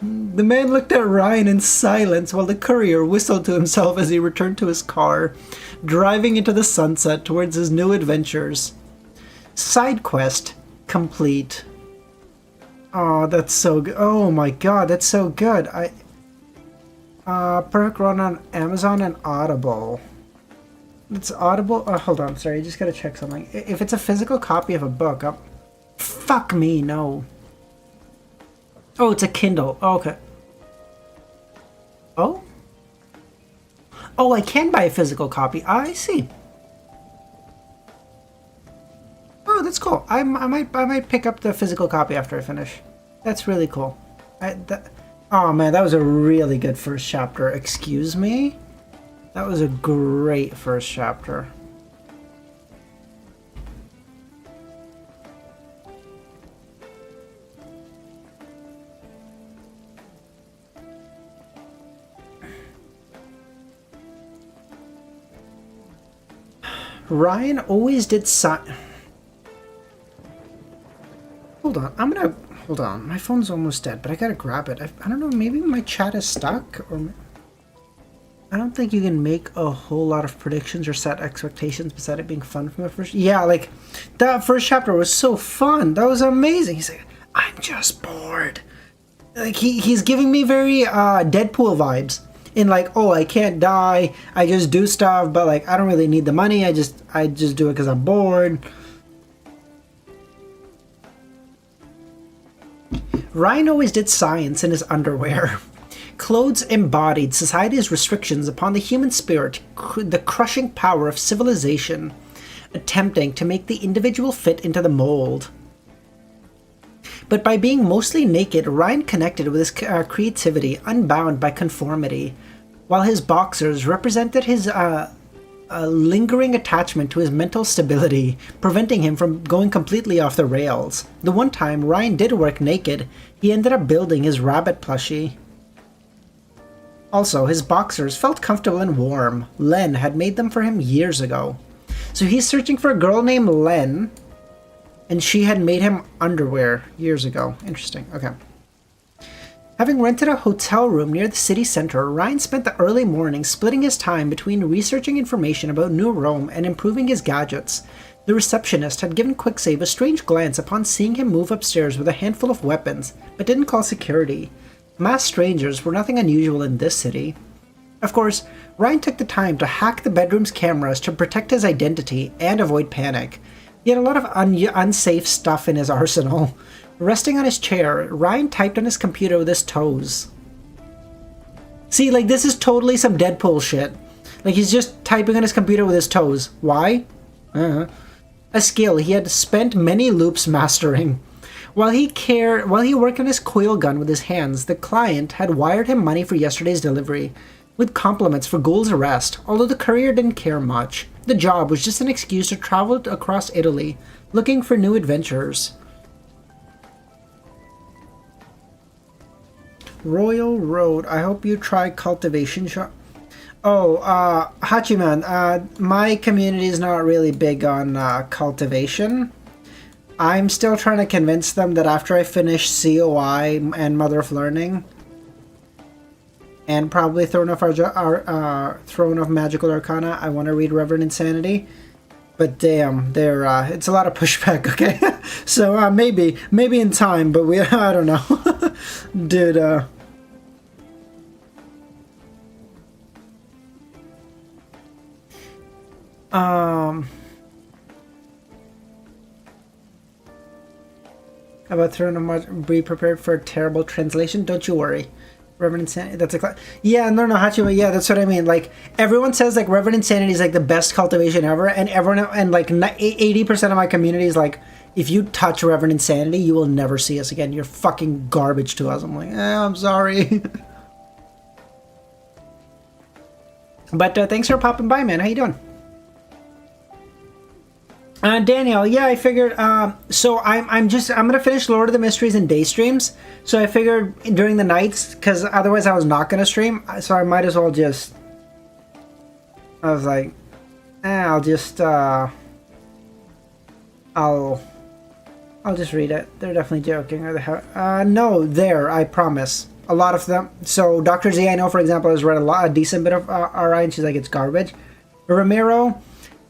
The man looked at Ryan in silence while the courier whistled to himself as he returned to his car, driving into the sunset towards his new adventures. Side quest complete. Oh, that's so good. Oh my god, that's so good. Perfect run on Amazon and Audible. It's Audible. Oh, hold on. Sorry, I just gotta check something. If it's a physical copy of a book, fuck me, no. Oh, it's a Kindle. Oh, okay. Oh? Oh, I can buy a physical copy. I see. Oh, that's cool. I might pick up the physical copy after I finish. That's really cool. Oh man, that was a really good first chapter. Excuse me? That was a great first chapter. Ryan always did Hold on, hold on. My phone's almost dead, but I gotta grab it. I don't know, maybe my chat is stuck, or... I don't think you can make a whole lot of predictions or set expectations beside it being fun from the first... Yeah, like, that first chapter was so fun. That was amazing. He's like, I'm just bored. Like, he's giving me very Deadpool vibes. In like, oh, I can't die. I just do stuff, but like, I don't really need the money. I just do it because I'm bored. Ryan always did science in his underwear. Clothes embodied society's restrictions upon the human spirit, the crushing power of civilization, attempting to make the individual fit into the mold. But by being mostly naked, Ryan connected with his creativity, unbound by conformity, while his boxers represented his lingering attachment to his mental stability, preventing him from going completely off the rails. The one time Ryan did work naked, he ended up building his rabbit plushie. Also, his boxers felt comfortable and warm. Len had made them for him years ago. So he's searching for a girl named Len, and she had made him underwear years ago. Interesting, okay. Having rented a hotel room near the city center, Ryan spent the early morning splitting his time between researching information about New Rome and improving his gadgets. The receptionist had given Quicksave a strange glance upon seeing him move upstairs with a handful of weapons, but didn't call security. Masked strangers were nothing unusual in this city. Of course, Ryan took the time to hack the bedroom's cameras to protect his identity and avoid panic. He had a lot of unsafe stuff in his arsenal. Resting on his chair, Ryan typed on his computer with his toes. See, like, this is totally some Deadpool shit. Like, he's just typing on his computer with his toes. Why? A skill he had spent many loops mastering. While he worked on his coil gun with his hands, the client had wired him money for yesterday's delivery, with compliments for Ghoul's arrest, although the courier didn't care much. The job was just an excuse to travel across Italy, looking for new adventures. Royal Road. I hope you try cultivation shop. Oh, Hachiman, my community is not really big on cultivation. I'm still trying to convince them that after I finish COI and Mother of Learning, and probably Throne of Magical Arcana, I want to read Reverend Insanity. But damn, it's a lot of pushback, okay? So maybe in time, but I don't know. Dude, about throwing a much. Be prepared for a terrible translation. Don't you worry. Reverend Insanity. That's a yeah, no, Hachima. Yeah, that's what I mean. Like everyone says, like Reverend Insanity is like the best cultivation ever, and everyone and like 80% of my community is like, if you touch Reverend Insanity, you will never see us again. You're fucking garbage to us. I'm like, I'm sorry. But thanks for popping by, man. How you doing? Danielle, yeah, I figured. So I'm gonna finish Lord of the Mysteries in day streams. So I figured during the nights, because otherwise I was not gonna stream. So I might as well just. I was like, I'll just I'll just read it. They're definitely joking. Or the no, I promise. A lot of them. So Dr. Z, I know for example, has read a decent bit of RI, and she's like, it's garbage. Ramiro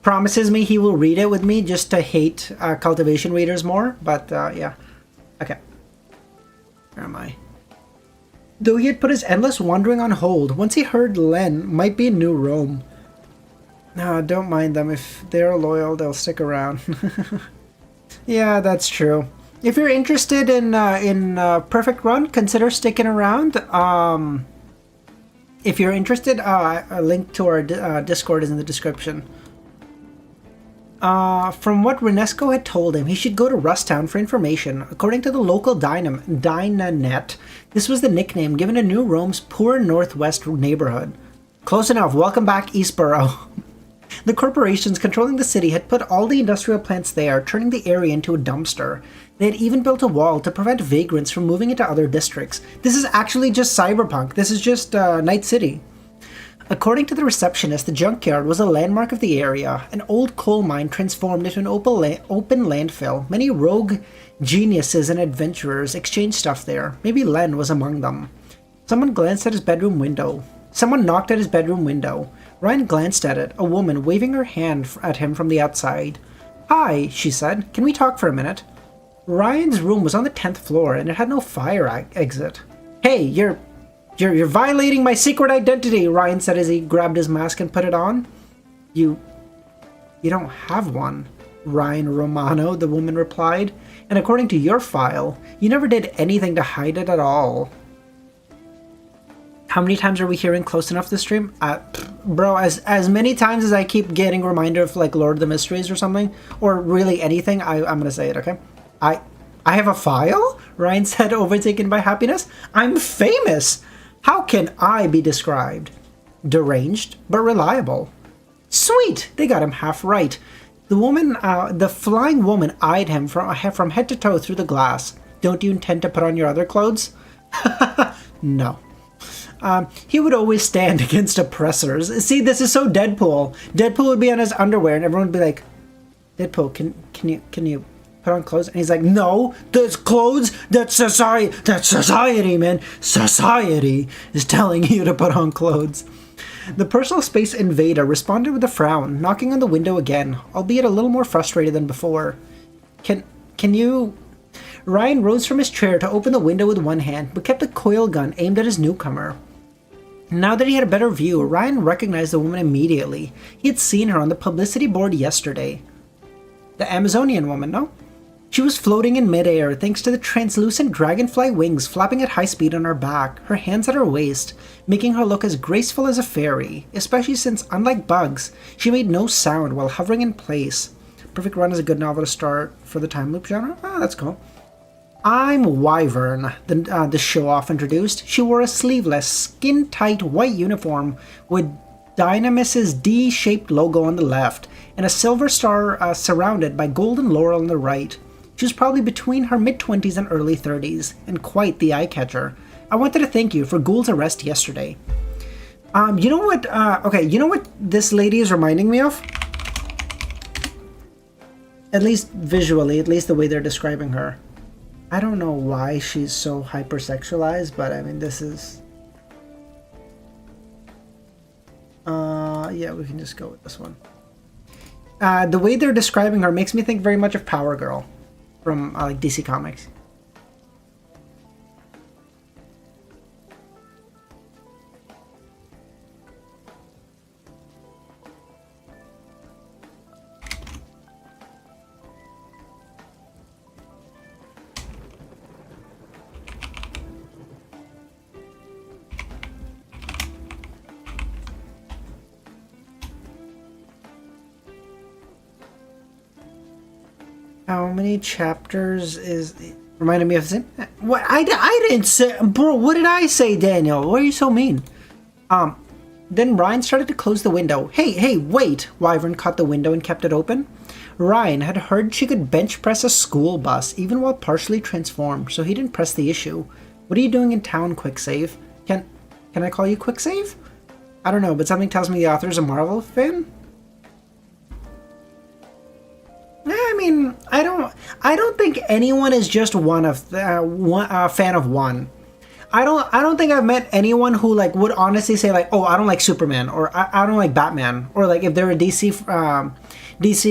promises me he will read it with me just to hate cultivation readers more, but yeah. Okay. Where am I? Though he had put his endless wandering on hold, once he heard Len might be in New Rome. No, don't mind them. If they're loyal, they'll stick around. Yeah, that's true. If you're interested in Perfect Run, consider sticking around. If you're interested, a link to our Discord is in the description. From what Renesco had told him, he should go to Rusttown for information. According to the local Dynanet, this was the nickname given to New Rome's poor northwest neighborhood. Close enough. Welcome back, Eastborough. The corporations controlling the city had put all the industrial plants there, turning the area into a dumpster. They had even built a wall to prevent vagrants from moving into other districts. This is actually just Cyberpunk. This is just Night City. According to the receptionist, the junkyard was a landmark of the area, an old coal mine transformed into an open landfill. Many rogue geniuses and adventurers exchanged stuff there. Maybe Len was among them. Someone glanced at his bedroom window. Someone knocked at his bedroom window. Ryan glanced at it, a woman waving her hand at him from the outside. Hi, she said. Can we talk for a minute? Ryan's room was on the 10th floor, and it had no fire exit. Hey, you're violating my secret identity, Ryan said as he grabbed his mask and put it on. You don't have one, Ryan Romano, the woman replied. And according to your file, you never did anything to hide it at all. How many times are we hearing close enough this stream? Bro, as many times as I keep getting a reminder of like Lord of the Mysteries or something, or really anything, I'm gonna say it, okay? I have a file? Ryan said, overtaken by happiness. I'm famous! How can I be described? Deranged, but reliable. Sweet! They got him half right. The flying woman eyed him from head to toe through the glass. Don't you intend to put on your other clothes? No. He would always stand against oppressors. See, this is so Deadpool. Deadpool would be on his underwear and everyone would be like, Deadpool, can you put on clothes? And he's like, no, that's clothes, that's society, man. Society is telling you to put on clothes. The personal space invader responded with a frown, knocking on the window again, albeit a little more frustrated than before. Can you... Ryan rose from his chair to open the window with one hand, but kept a coil gun aimed at his newcomer. Now that he had a better view, Ryan recognized the woman immediately. He had seen her on the publicity board yesterday. The Amazonian woman, no? She was floating in midair thanks to the translucent dragonfly wings flapping at high speed on her back, her hands at her waist, making her look as graceful as a fairy, especially since, unlike bugs, she made no sound while hovering in place. Perfect Run is a good novel to start for the time loop genre? Ah, that's cool. I'm Wyvern, the show-off introduced. She wore a sleeveless, skin-tight white uniform with Dynamis' D-shaped logo on the left, and a silver star surrounded by golden laurel on the right. She was probably between her mid-20s and early 30s, and quite the eye-catcher. I wanted to thank you for Ghoul's arrest yesterday. You know what, you know what this lady is reminding me of? At least visually, at least the way they're describing her. I don't know why she's so hypersexualized, but I mean, this is... yeah, we can just go with this one. The way they're describing her makes me think very much of Power Girl from like DC Comics. How many chapters is... Reminded me of... What? I didn't say... Bro, what did I say, Daniel? Why are you so mean? Then Ryan started to close the window. Hey, wait! Wyvern caught the window and kept it open. Ryan had heard she could bench press a school bus, even while partially transformed, so he didn't press the issue. What are you doing in town, Quicksave? Can I call you Quicksave? I don't know, but something tells me the author's a Marvel fan? I mean, I don't think anyone is just fan of one. I don't think I've met anyone who like would honestly say like, oh, I don't like Superman, or I don't like Batman, or like if they're a DC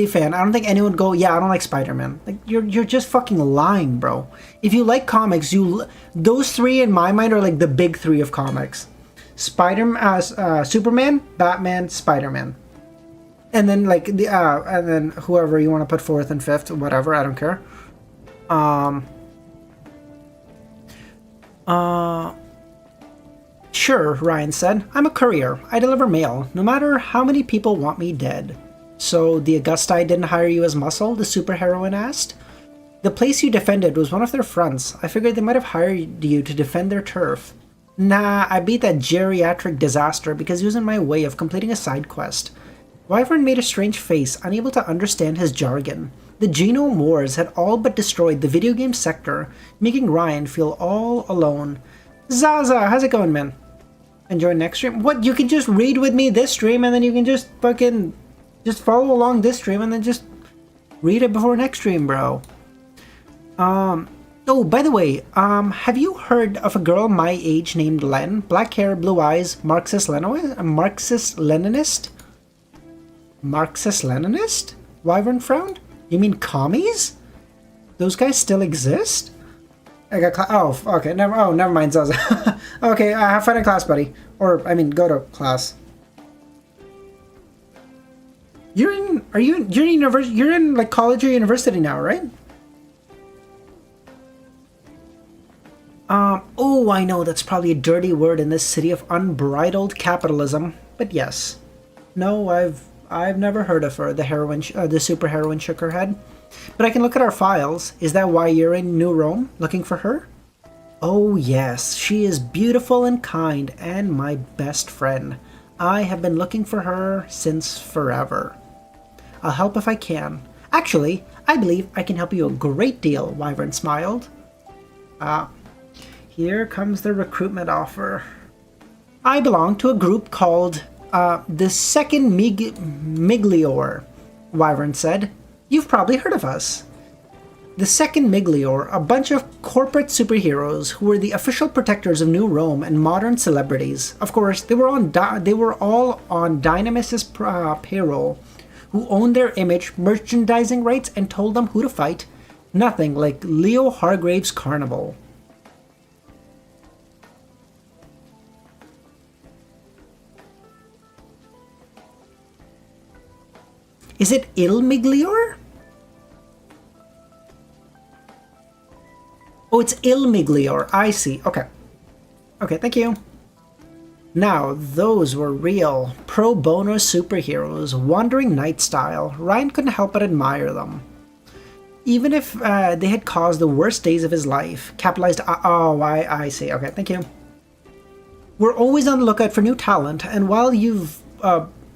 fan, I don't think anyone would go, yeah, I don't like Spider-Man. Like you're just fucking lying, bro. If you like comics, those three in my mind are like the big three of comics: Superman, Batman, Spider-Man. And then like and then whoever you want to put fourth and fifth, whatever, I don't care. Sure, Ryan said. I'm a courier. I deliver mail, no matter how many people want me dead. So the Augusti didn't hire you as muscle? The superheroine asked. The place you defended was one of their fronts. I figured they might have hired you to defend their turf. Nah, I beat that geriatric disaster because he was in my way of completing a side quest. Wyvern made a strange face, unable to understand his jargon. The Genome Wars had all but destroyed the video game sector, making Ryan feel all alone. Zaza, how's it going, man? Enjoying next stream? What, you can just read with me this stream and then you can just fucking... just follow along this stream and then just read it before next stream, bro. Oh, by the way, have you heard of a girl my age named Len? Black hair, blue eyes, Marxist-Leninist? Marxist-Leninist? Wyvern frowned. You mean commies? Those guys still exist? I got oh, okay, never mind, Zaza. Okay, have fun in class, buddy. Or, I mean, go to class. You're in university, you're in, like, college or university now, right? Oh, I know, that's probably a dirty word in this city of unbridled capitalism. But yes. No, I've never heard of her. The superheroine shook her head. But I can look at our files. Is that why you're in New Rome, looking for her? Oh yes, she is beautiful and kind, and my best friend. I have been looking for her since forever. I'll help if I can. Actually, I believe I can help you a great deal, Wyvern smiled. Here comes the recruitment offer. I belong to a group called the Second Miglior, Wyvern said. You've probably heard of us. The Second Miglior, a bunch of corporate superheroes who were the official protectors of New Rome and modern celebrities. Of course, they were all on Dynamis' payroll, who owned their image, merchandising rights, and told them who to fight. Nothing like Leo Hargrave's Carnival. Is it Il Miglior? Oh, it's Il Miglior. I see. Okay. Okay, thank you. Now, those were real pro bono superheroes, Wandering Knight style. Ryan couldn't help but admire them. Even if they had caused the worst days of his life. Capitalized... oh, I see. Okay, thank you. We're always on the lookout for new talent, and while you've...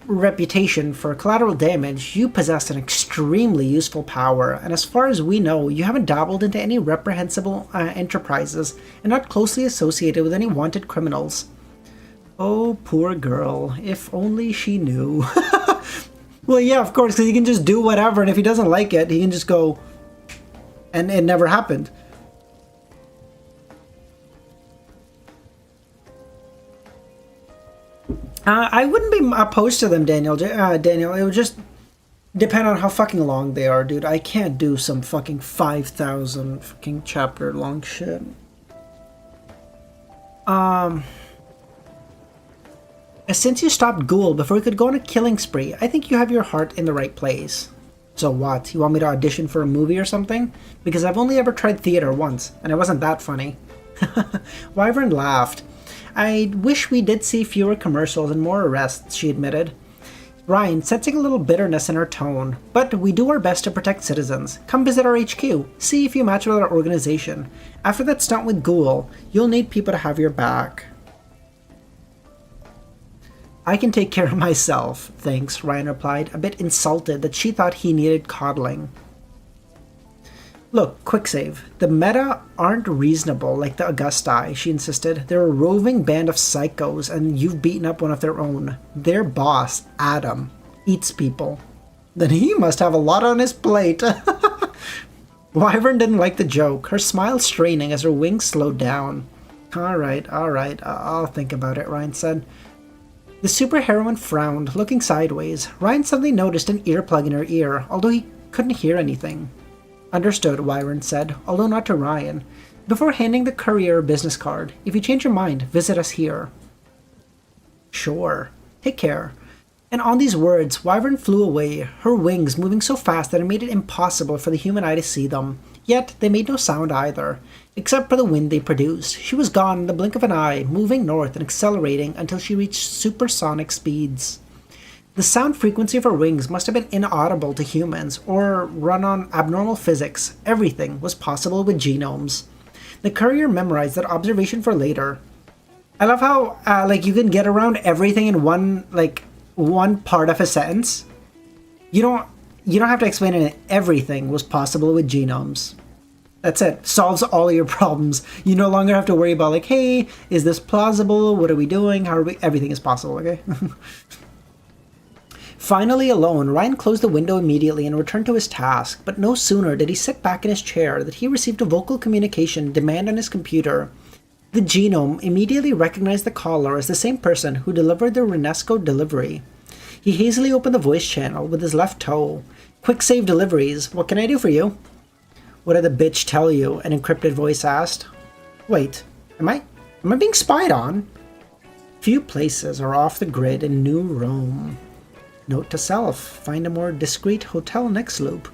reputation for collateral damage, you possess an extremely useful power, and as far as we know, you haven't dabbled into any reprehensible enterprises and not closely associated with any wanted criminals. Oh, poor girl. If only she knew. Well, yeah, of course, because he can just do whatever, and if he doesn't like it, he can just go... and it never happened. I wouldn't be opposed to them, Daniel. Daniel, it would just depend on how fucking long they are, dude. I can't do some fucking 5,000 fucking chapter long shit. Since you stopped Ghoul before we could go on a killing spree, I think you have your heart in the right place. So what? You want me to audition for a movie or something? Because I've only ever tried theater once, and it wasn't that funny. Wyvern laughed. I wish we did see fewer commercials and more arrests, she admitted. Ryan, sensing a little bitterness in her tone. But we do our best to protect citizens. Come visit our HQ. See if you match with our organization. After that stunt with Ghoul, you'll need people to have your back. I can take care of myself, thanks, Ryan replied, a bit insulted that she thought he needed coddling. Look, quick save. The Meta aren't reasonable like the Augusti, she insisted. They're a roving band of psychos, and you've beaten up one of their own. Their boss, Adam, eats people. Then he must have a lot on his plate. Wyvern didn't like the joke, her smile straining as her wings slowed down. Alright, I'll think about it, Ryan said. The superheroine frowned, looking sideways. Ryan suddenly noticed an earplug in her ear, although he couldn't hear anything. Understood, Wyvern said, although not to Ryan. Before handing the courier a business card, if you change your mind, visit us here. Sure. Take care. And on these words, Wyvern flew away, her wings moving so fast that it made it impossible for the human eye to see them. Yet, they made no sound either, except for the wind they produced. She was gone in the blink of an eye, moving north and accelerating until she reached supersonic speeds. The sound frequency of her wings must have been inaudible to humans, or run on abnormal physics. Everything was possible with genomes. The courier memorized that observation for later. I love how, you can get around everything in one part of a sentence. You don't have to explain it. Everything was possible with genomes. That's it. Solves all your problems. You no longer have to worry about, like, hey, is this plausible? What are we doing? How are we? Everything is possible, okay? Finally alone, Ryan closed the window immediately and returned to his task, but no sooner did he sit back in his chair that he received a vocal communication demand on his computer. The genome immediately recognized the caller as the same person who delivered the Renesco delivery. He hazily opened the voice channel with his left toe. Quick save deliveries. What can I do for you? What did the bitch tell you? An encrypted voice asked. Wait, am I being spied on? Few places are off the grid in New Rome. Note to self, find a more discreet hotel next loop.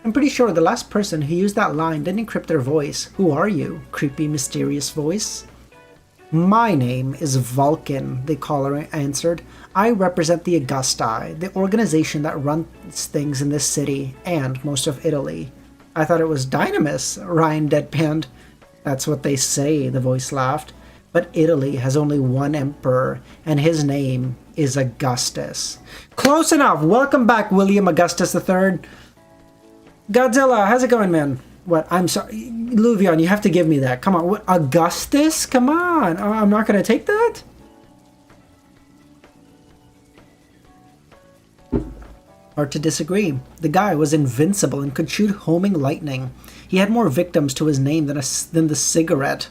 I'm pretty sure the last person who used that line didn't encrypt their voice. Who are you? Creepy, mysterious voice. My name is Vulcan, the caller answered. I represent the Augusti, the organization that runs things in this city and most of Italy. I thought it was Dynamis, Ryan deadpanned. That's what they say, the voice laughed. But Italy has only one emperor, and his name is Augustus. Close enough! Welcome back, William Augustus III. Godzilla, how's it going, man? What? I'm sorry. Luvion, you have to give me that. Come on. What? Augustus? Come on. I'm not going to take that? Hard to disagree. The guy was invincible and could shoot homing lightning. He had more victims to his name than the cigarette.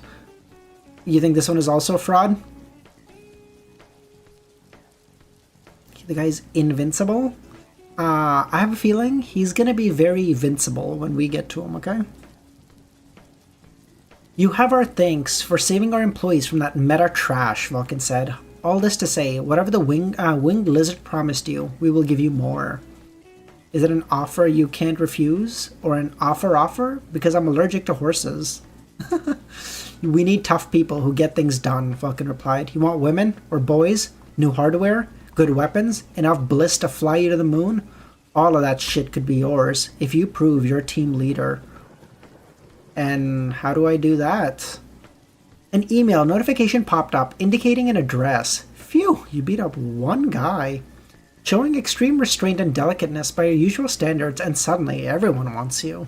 You think this one is also a fraud? The guy's invincible? I have a feeling he's gonna be very invincible when we get to him, okay? You have our thanks for saving our employees from that meta trash, Vulcan said. All this to say, whatever the winged lizard promised you, we will give you more. Is it an offer you can't refuse? Or an offer? Because I'm allergic to horses. We need tough people who get things done, Vulcan replied. You want women? Or boys? New hardware? Good weapons? Enough bliss to fly you to the moon? All of that shit could be yours if you prove you're a team leader. And how do I do that? An email notification popped up indicating an address. Phew, you beat up one guy. Showing extreme restraint and delicateness by your usual standards, and suddenly everyone wants you.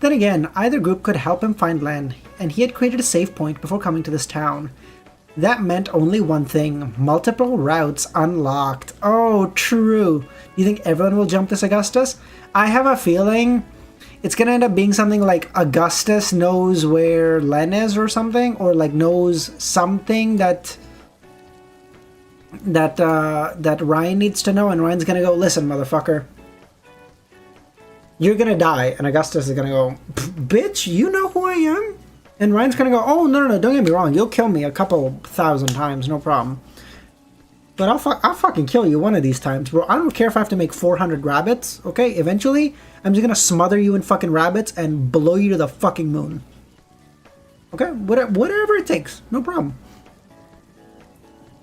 Then again, either group could help him find land, and he had created a save point before coming to this town. That meant only one thing: multiple routes unlocked. Oh, true. You think everyone will jump this Augustus? I have a feeling it's gonna end up being something like Augustus knows where Len is or something, or like knows something that Ryan needs to know, and Ryan's gonna go, listen, motherfucker, you're gonna die, and Augustus is gonna go, bitch, you know who I am? And Ryan's gonna go, oh, no, don't get me wrong, you'll kill me a couple thousand times, no problem. But I'll fucking kill you one of these times, bro. I don't care if I have to make 400 rabbits, okay? Eventually, I'm just gonna smother you in fucking rabbits and blow you to the fucking moon. Okay? Whatever it takes, no problem.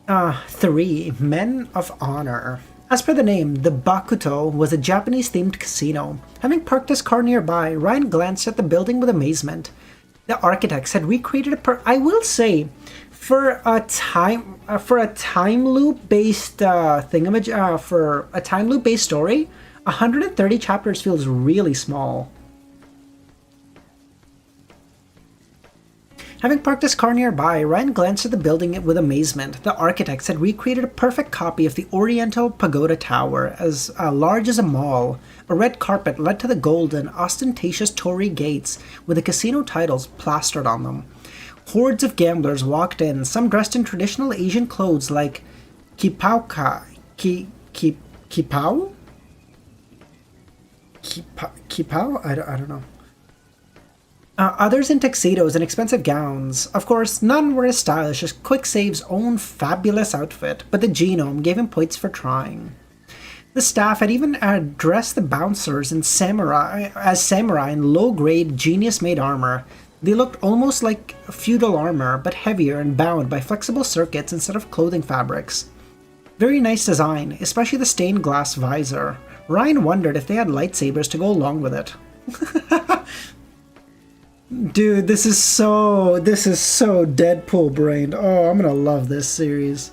3. Men of Honor. As per the name, the Bakuto was a Japanese-themed casino. Having parked his car nearby, Ryan glanced at the building with amazement. The architects had recreated I will say, for a time loop based thingamaj for a time loop based story, 130 chapters feels really small. Having parked his car nearby, Ryan glanced at the building with amazement. The architects had recreated a perfect copy of the Oriental Pagoda Tower, as large as a mall. A red carpet led to the golden, ostentatious torii gates, with the casino titles plastered on them. Hordes of gamblers walked in, some dressed in traditional Asian clothes like kipao? Kipao? I don't know. Others in tuxedos and expensive gowns. Of course, none were as stylish as Quicksave's own fabulous outfit, but the Genome gave him points for trying. The staff had even dressed the bouncers in samurai in low-grade, genius-made armor. They looked almost like feudal armor, but heavier and bound by flexible circuits instead of clothing fabrics. Very nice design, especially the stained glass visor. Ryan wondered if they had lightsabers to go along with it. Dude, this is so Deadpool brained. Oh, I'm gonna love this series.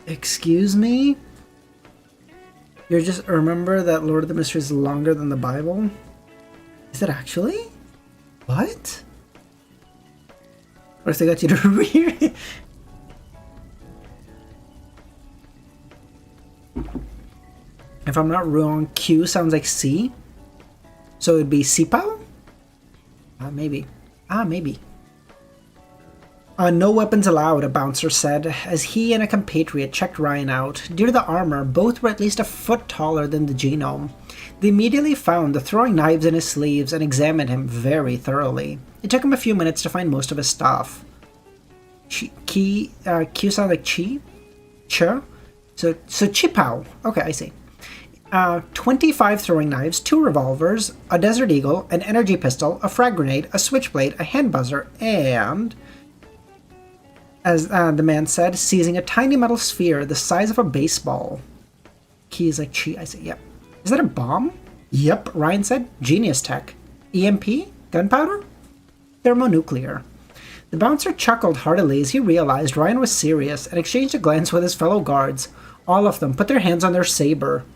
Excuse me? You're just remember that Lord of the Mysteries is longer than the Bible? Is it actually? What? What if they got you to read it? If I'm not wrong, Q sounds like C. So it'd be Sipao? Maybe. Maybe. No weapons allowed, a bouncer said, as he and a compatriot checked Ryan out. Due to the armor, both were at least a foot taller than the Genome. They immediately found the throwing knives in his sleeves and examined him very thoroughly. It took him a few minutes to find most of his stuff. Q sounds like Chi? Cho? So Chipao. Okay, I see. 25 throwing knives, 2 revolvers, a Desert Eagle, an energy pistol, a frag grenade, a switchblade, a hand buzzer, and, as the man said, seizing a tiny metal sphere the size of a baseball. Key is like Chi, I say, yep. Is that a bomb? Yep, Ryan said. Genius tech. EMP? Gunpowder? Thermonuclear. The bouncer chuckled heartily as he realized Ryan was serious and exchanged a glance with his fellow guards. All of them put their hands on their saber.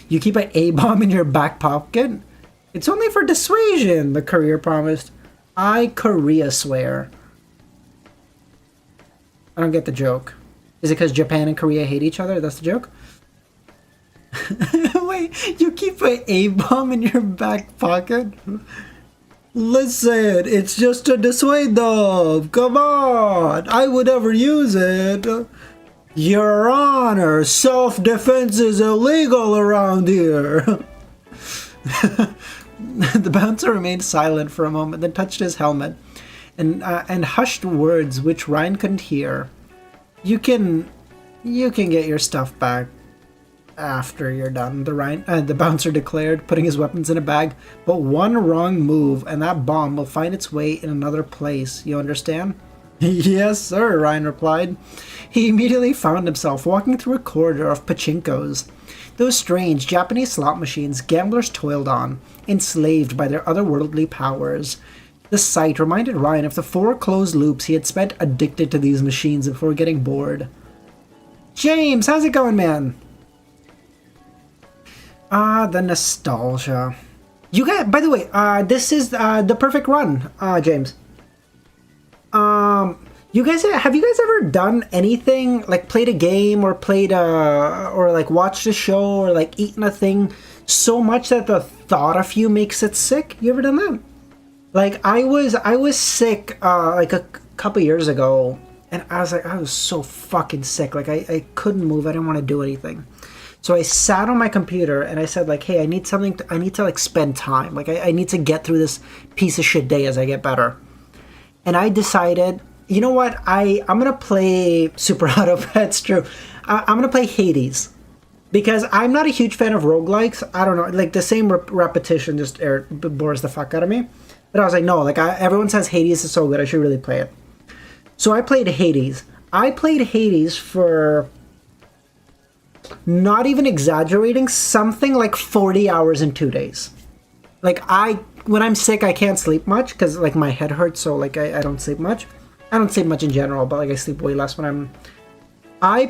You keep an A-bomb in your back pocket? It's only for dissuasion, the courier promised. I Korea swear. I don't get the joke. Is it because Japan and Korea hate each other? That's the joke? Wait, you keep an A-bomb in your back pocket? Listen, it's just to dissuade them. Come on, I would never use it. Your Honor, self-defense is illegal around here. The bouncer remained silent for a moment, then touched his helmet, and hushed words which Ryan couldn't hear. You can get your stuff back after you're done, the bouncer declared, putting his weapons in a bag. But one wrong move, and that bomb will find its way in another place. You understand? Yes, sir, Ryan replied. He immediately found himself walking through a corridor of pachinkos. Those strange Japanese slot machines gamblers toiled on, enslaved by their otherworldly powers. The sight reminded Ryan of the 4 closed loops he had spent addicted to these machines before getting bored. James, how's it going, man? The nostalgia. You guys, by the way, this is the perfect run, James. Have you guys ever done anything like played a game or played or like watched a show or like eaten a thing so much that the thought of you makes it sick? You ever done that? Like I was sick like a couple years ago, and I was so fucking sick. Like I couldn't move. I didn't want to do anything. So I sat on my computer and I said like, hey, I need to like spend time. Like I need to get through this piece of shit day as I get better. And I decided, you know what? I'm going to play Super Auto Pets, true. I'm going to play Hades. Because I'm not a huge fan of roguelikes. I don't know, like the same repetition just bores the fuck out of me. But I was like, no, like everyone says Hades is so good, I should really play it. So I played Hades. I played Hades for not even exaggerating, something like 40 hours in 2 days. Like when I'm sick, I can't sleep much because like my head hurts, so like I don't sleep much. I don't sleep much in general, but like I sleep way less when I'm. I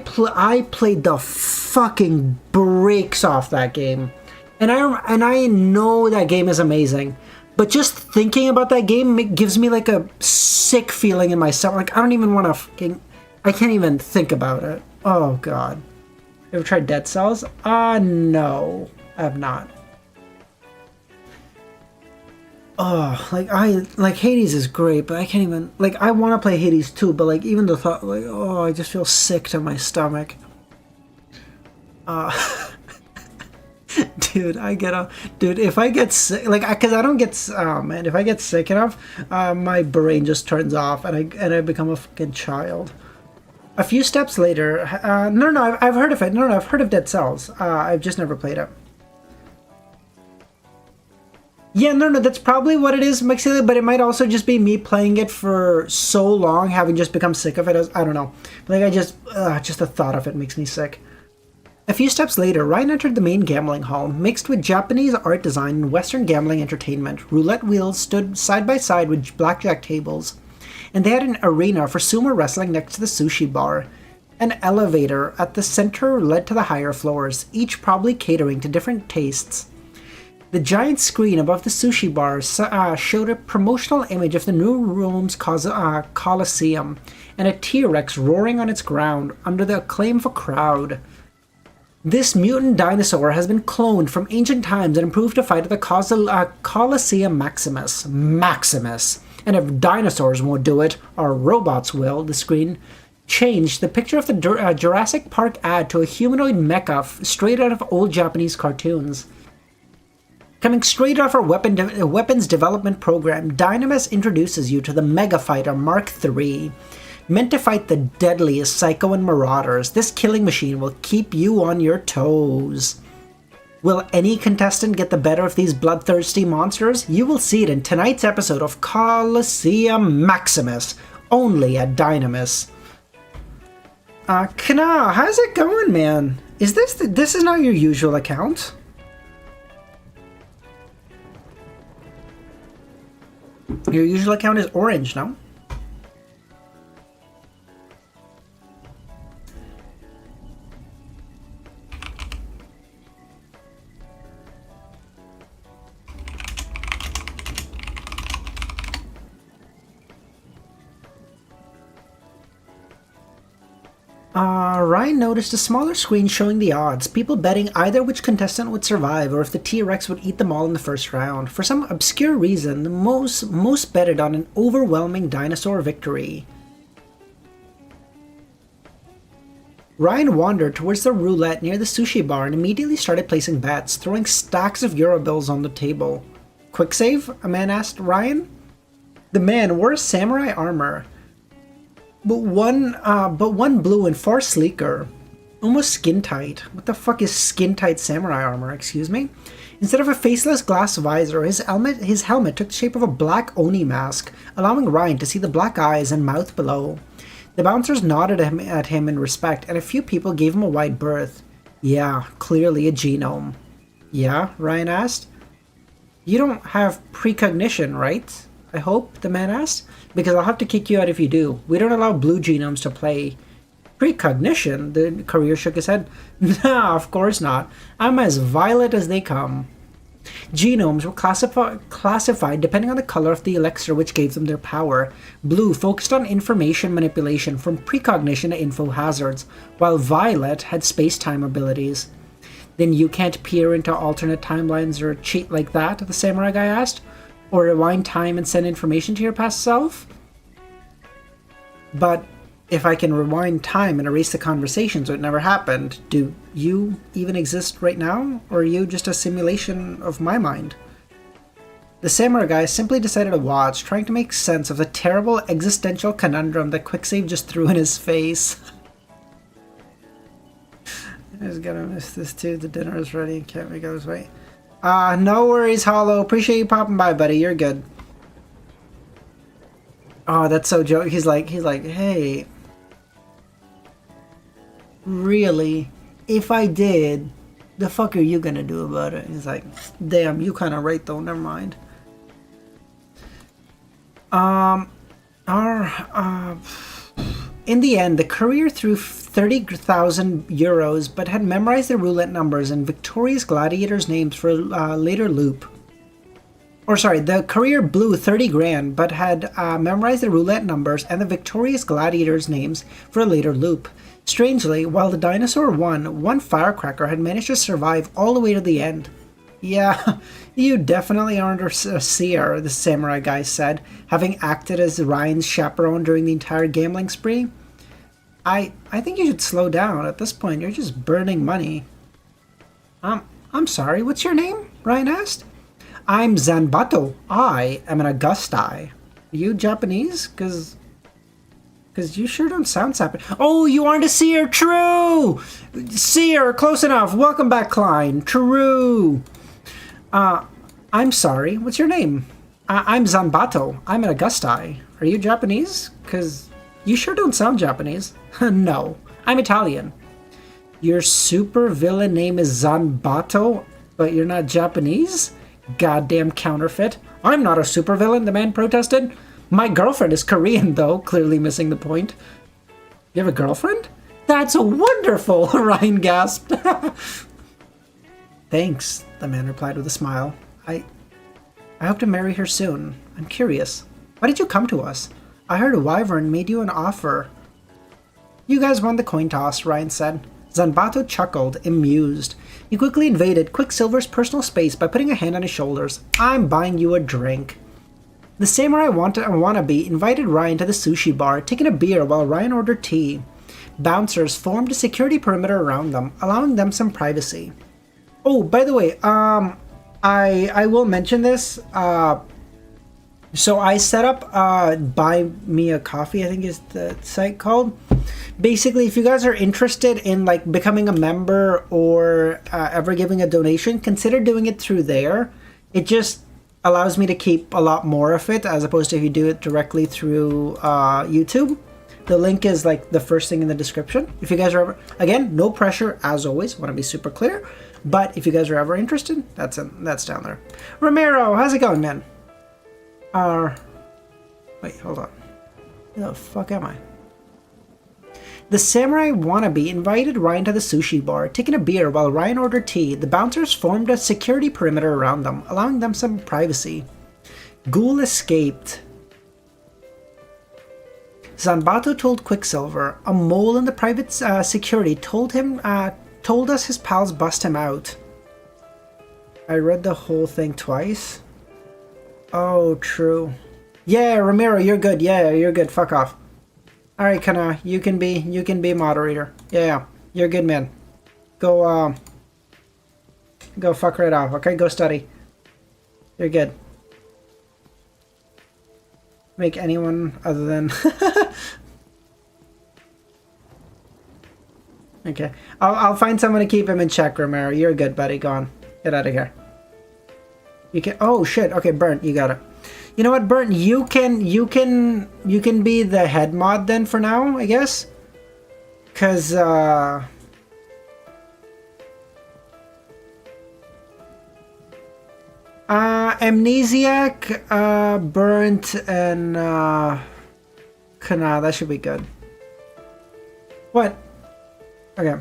played the fucking brakes off that game, and I know that game is amazing, but just thinking about that game gives me like a sick feeling in my stomach. Like I don't even want to fucking. I can't even think about it. Oh god. You ever tried Dead Cells? No, I have not. Oh, like Hades is great, but I can't even like I want to play Hades too, but like even the thought like I just feel sick to my stomach. Dude, dude if I get sick like because I don't get man if I get sick enough, my brain just turns off and I become a fucking child. A few steps later, no, I've heard of it. No, I've heard of Dead Cells. I've just never played it. Yeah, no, that's probably what it is, Maxilla, but it might also just be me playing it for so long, having just become sick of it. I don't know. Like, just the thought of it makes me sick. A few steps later, Ryan entered the main gambling hall, mixed with Japanese art design and Western gambling entertainment. Roulette wheels stood side by side with blackjack tables, and they had an arena for sumo wrestling next to the sushi bar. An elevator at the center led to the higher floors, each probably catering to different tastes. The giant screen above the sushi bar showed a promotional image of the new Rome's Colosseum, and a T-Rex roaring on its ground under the acclaim of a crowd. This mutant dinosaur has been cloned from ancient times and improved to fight at the Colosseum Maximus. And if dinosaurs won't do it, our robots will. The screen changed the picture of the Jurassic Park ad to a humanoid mecha straight out of old Japanese cartoons. Coming straight off our weapons development program, Dynamis introduces you to the Mega Fighter Mark III. Meant to fight the deadliest Psycho and Marauders, this killing machine will keep you on your toes. Will any contestant get the better of these bloodthirsty monsters? You will see it in tonight's episode of Colosseum Maximus, only at Dynamis. Kana, how's it going, man? This is not your usual account? Your usual account is orange, no? Ryan noticed a smaller screen showing the odds, people betting either which contestant would survive or if the T-Rex would eat them all in the first round. For some obscure reason, the most betted on an overwhelming dinosaur victory. Ryan wandered towards the roulette near the sushi bar and immediately started placing bets, throwing stacks of euro bills on the table. Quick save? A man asked Ryan. The man wore samurai armor, but one blue and far sleeker, almost skin tight. What the fuck is skin tight samurai armor? Excuse me. Instead of a faceless glass visor, his helmet took the shape of a black oni mask, allowing Ryan to see the black eyes and mouth below. The bouncers nodded at him in respect, and a few people gave him a wide berth. Yeah, clearly a genome. Yeah? Ryan asked. You don't have precognition, right? I hope, the man asked. Because I'll have to kick you out if you do. We don't allow blue genomes to play. Precognition? The courier shook his head. Nah, of course not. I'm as violet as they come. Genomes were classified depending on the color of the elixir which gave them their power. Blue focused on information manipulation from precognition to info hazards, while violet had space-time abilities. Then you can't peer into alternate timelines or cheat like that? The samurai guy asked. Or rewind time and send information to your past self? But if I can rewind time and erase the conversation so it never happened, do you even exist right now? Or are you just a simulation of my mind? The samurai guy simply decided to watch, trying to make sense of the terrible existential conundrum that Quicksave just threw in his face. I was gonna miss this too. The dinner is ready. Can't make out his way. No worries, Hollow. Appreciate you popping by, buddy. You're good. Oh, that's so joke. He's like, hey. Really? if I did, the fuck are you gonna do about it? He's like, damn, you kind of right though. Never mind. In the end, the courier threw 30,000 euros, but had memorized the roulette numbers and victorious gladiators' names for a later loop. Or sorry, the courier blew 30 grand, but had memorized the roulette numbers and the victorious gladiators' names for a later loop. Strangely, while the dinosaur won, one firecracker had managed to survive all the way to the end. Yeah, you definitely aren't a seer, the samurai guy said, having acted as Ryan's chaperone during the entire gambling spree. I think you should slow down. At this point, you're just burning money. I'm sorry, what's your name? Ryan asked. I'm Zanbato. I am an Augusti. Are you Japanese? Cause you sure don't sound Japanese. Oh, you aren't a seer. True. Seer, close enough. Welcome back, Klein. True. I'm sorry. What's your name? I'm Zanbato. I'm an Augusti. Are you Japanese? Cause you sure don't sound Japanese. No, I'm Italian. Your super villain name is Zanbato, but you're not Japanese? Goddamn counterfeit. I'm not a supervillain, the man protested. My girlfriend is Korean, though, clearly missing the point. You have a girlfriend? That's wonderful, Ryan gasped. Thanks, the man replied with a smile. I hope to marry her soon. I'm curious. Why did you come to us? I heard Wyvern made you an offer. You guys won the coin toss, Ryan said. Zanbato chuckled, amused. He quickly invaded Quicksilver's personal space by putting a hand on his shoulders. I'm buying you a drink. The samurai wannabe invited Ryan to the sushi bar, taking a beer while Ryan ordered tea. Bouncers formed a security perimeter around them, allowing them some privacy. Oh, by the way, I will mention this. So I set up Buy Me a Coffee, I think is the site called. Basically, if you guys are interested in like becoming a member or ever giving a donation, consider doing it through there. It just allows me to keep a lot more of it as opposed to if you do it directly through YouTube. The link is like the first thing in the description. If you guys are ever, again, no pressure as always, want to be super clear. But if you guys are ever interested, that's down there. Romero, how's it going, man? Wait, hold on. Where the fuck am I? The samurai wannabe invited Ryan to the sushi bar, taking a beer while Ryan ordered tea. The bouncers formed a security perimeter around them, allowing them some privacy. Ghoul escaped. Zanbato told Quicksilver, a mole in the private security told us his pals bust him out. I read the whole thing twice. Oh, true. Yeah, Ramiro, you're good. Yeah, you're good. Fuck off. All right, Kana, you can be moderator. Yeah, you're good, man. Go fuck right off. Okay, go study. You're good. Make anyone other than. Okay, I'll find someone to keep him in check, Romero. You're good, buddy. Go on. Get out of here. You can. Oh shit. Okay, Burnt, you got it. You know what, Burnt? You can be the head mod then for now, I guess. Cause Amnesiac, Burnt, and Kana. That should be good. What? Okay.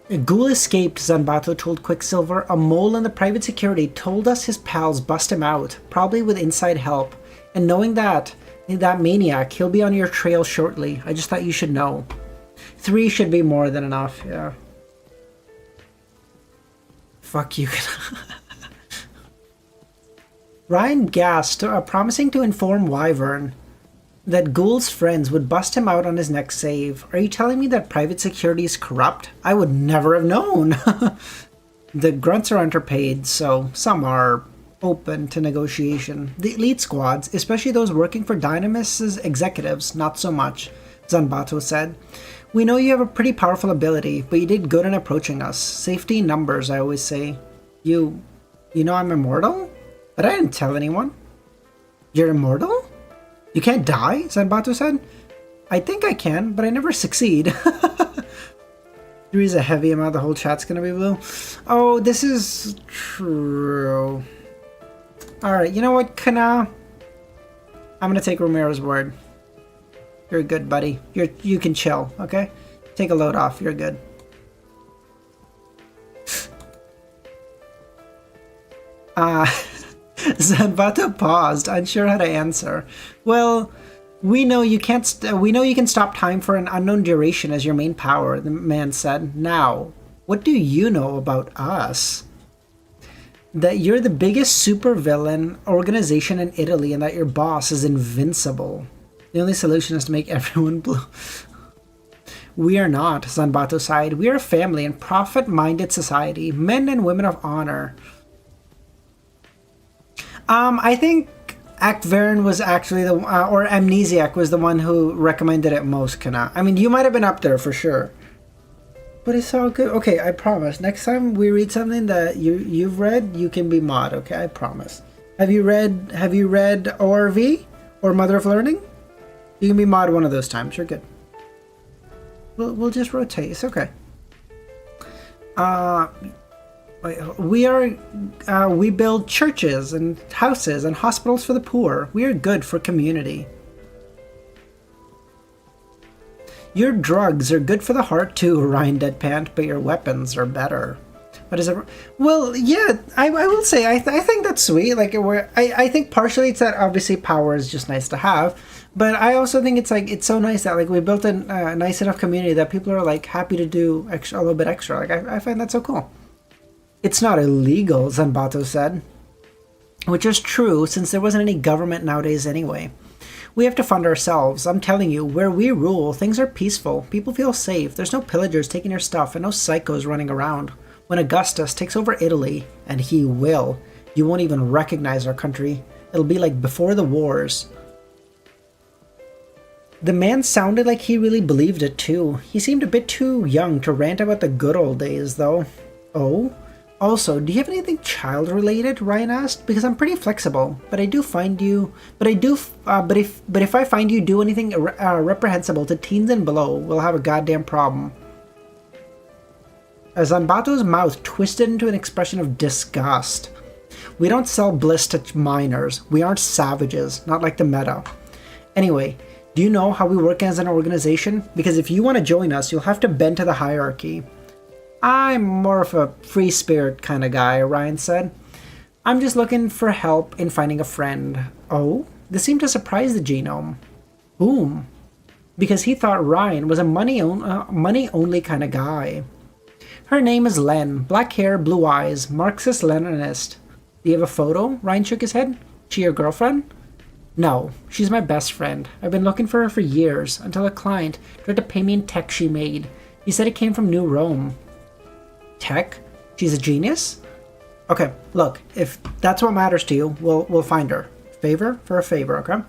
A ghoul escaped, Zanbato told Quicksilver. A mole in the private security told us his pals bust him out, probably with inside help. And knowing that maniac, he'll be on your trail shortly. I just thought you should know. 3 should be more than enough, yeah. Fuck you. Ryan gasped, promising to inform Wyvern that Ghoul's friends would bust him out on his next save. Are you telling me that private security is corrupt? I would never have known. The grunts are underpaid, so some are open to negotiation. The elite squads, especially those working for Dynamis' executives, not so much, Zanbato said. We know you have a pretty powerful ability, but you did good in approaching us. Safety in numbers, I always say. You know I'm immortal? But I didn't tell anyone. You're immortal? You can't die? Zanbato said. I think I can, but I never succeed. 3 is a heavy amount, the whole chat's gonna be blue. Oh, this is true. Alright, you know what, Kana? I'm gonna take Romero's word. You're good, buddy. You can chill, okay? Take a load off, you're good. Zanbato paused, unsure how to answer. Well, we know you can't. We know you can stop time for an unknown duration as your main power. The man said. Now, what do you know about us? That you're the biggest supervillain organization in Italy, and that your boss is invincible. The only solution is to make everyone blue. We are not, Zanbato sighed. We are a family and profit-minded society, men and women of honor. I think Actvaren was actually the, or Amnesiac was the one who recommended it most, Kana. I mean, you might have been up there for sure. But it's all good. Okay, I promise. Next time we read something that you've read, you can be mod, okay? I promise. Have you read ORV? Or Mother of Learning? You can be mod one of those times. You're good. We'll just rotate. It's okay. We build churches and houses and hospitals for the poor. We are good for community. Your drugs are good for the heart too, Ryan deadpanned, but your weapons are better. What is it? Well, yeah, I will say I think that's sweet. Like, I think partially it's that obviously power is just nice to have, but I also think it's like it's so nice that like we built a nice enough community that people are like happy to do extra, a little bit extra. Like I find that so cool. It's not illegal, Zanbato said, which is true since there wasn't any government nowadays anyway. We have to fund ourselves. I'm telling you, where we rule, things are peaceful. People feel safe. There's no pillagers taking your stuff and no psychos running around. When Augustus takes over Italy, and he will, you won't even recognize our country. It'll be like before the wars. The man sounded like he really believed it too. He seemed a bit too young to rant about the good old days, though. Oh? Also, do you have anything child-related? Ryan asked. Because I'm pretty flexible, but I do find you. But if I find you do anything reprehensible to teens and below, we'll have a goddamn problem. As Zanbato's mouth twisted into an expression of disgust. We don't sell bliss to minors. We aren't savages, not like the meta. Anyway, do you know how we work as an organization? Because if you want to join us, you'll have to bend to the hierarchy. I'm more of a free spirit kind of guy, Ryan said. I'm just looking for help in finding a friend. Oh? This seemed to surprise the genome. Boom. Because he thought Ryan was a money-only kind of guy. Her name is Len. Black hair, blue eyes. Marxist-Leninist. Do you have a photo? Ryan shook his head. She your girlfriend? No. She's my best friend. I've been looking for her for years, until a client tried to pay me in tech she made. He said it came from New Rome. Tech? She's a genius? Okay, look, if that's what matters to you, we'll find her. Favor for a favor, okay?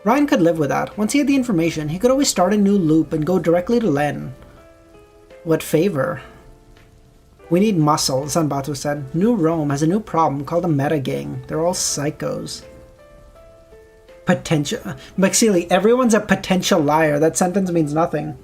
Ryan could live with that. Once he had the information, he could always start a new loop and go directly to Len. What favor? We need muscle, Zanbato said. New Rome has a new problem called a meta gang. They're all psychos. Potential... McSeely, everyone's a potential liar. That sentence means nothing.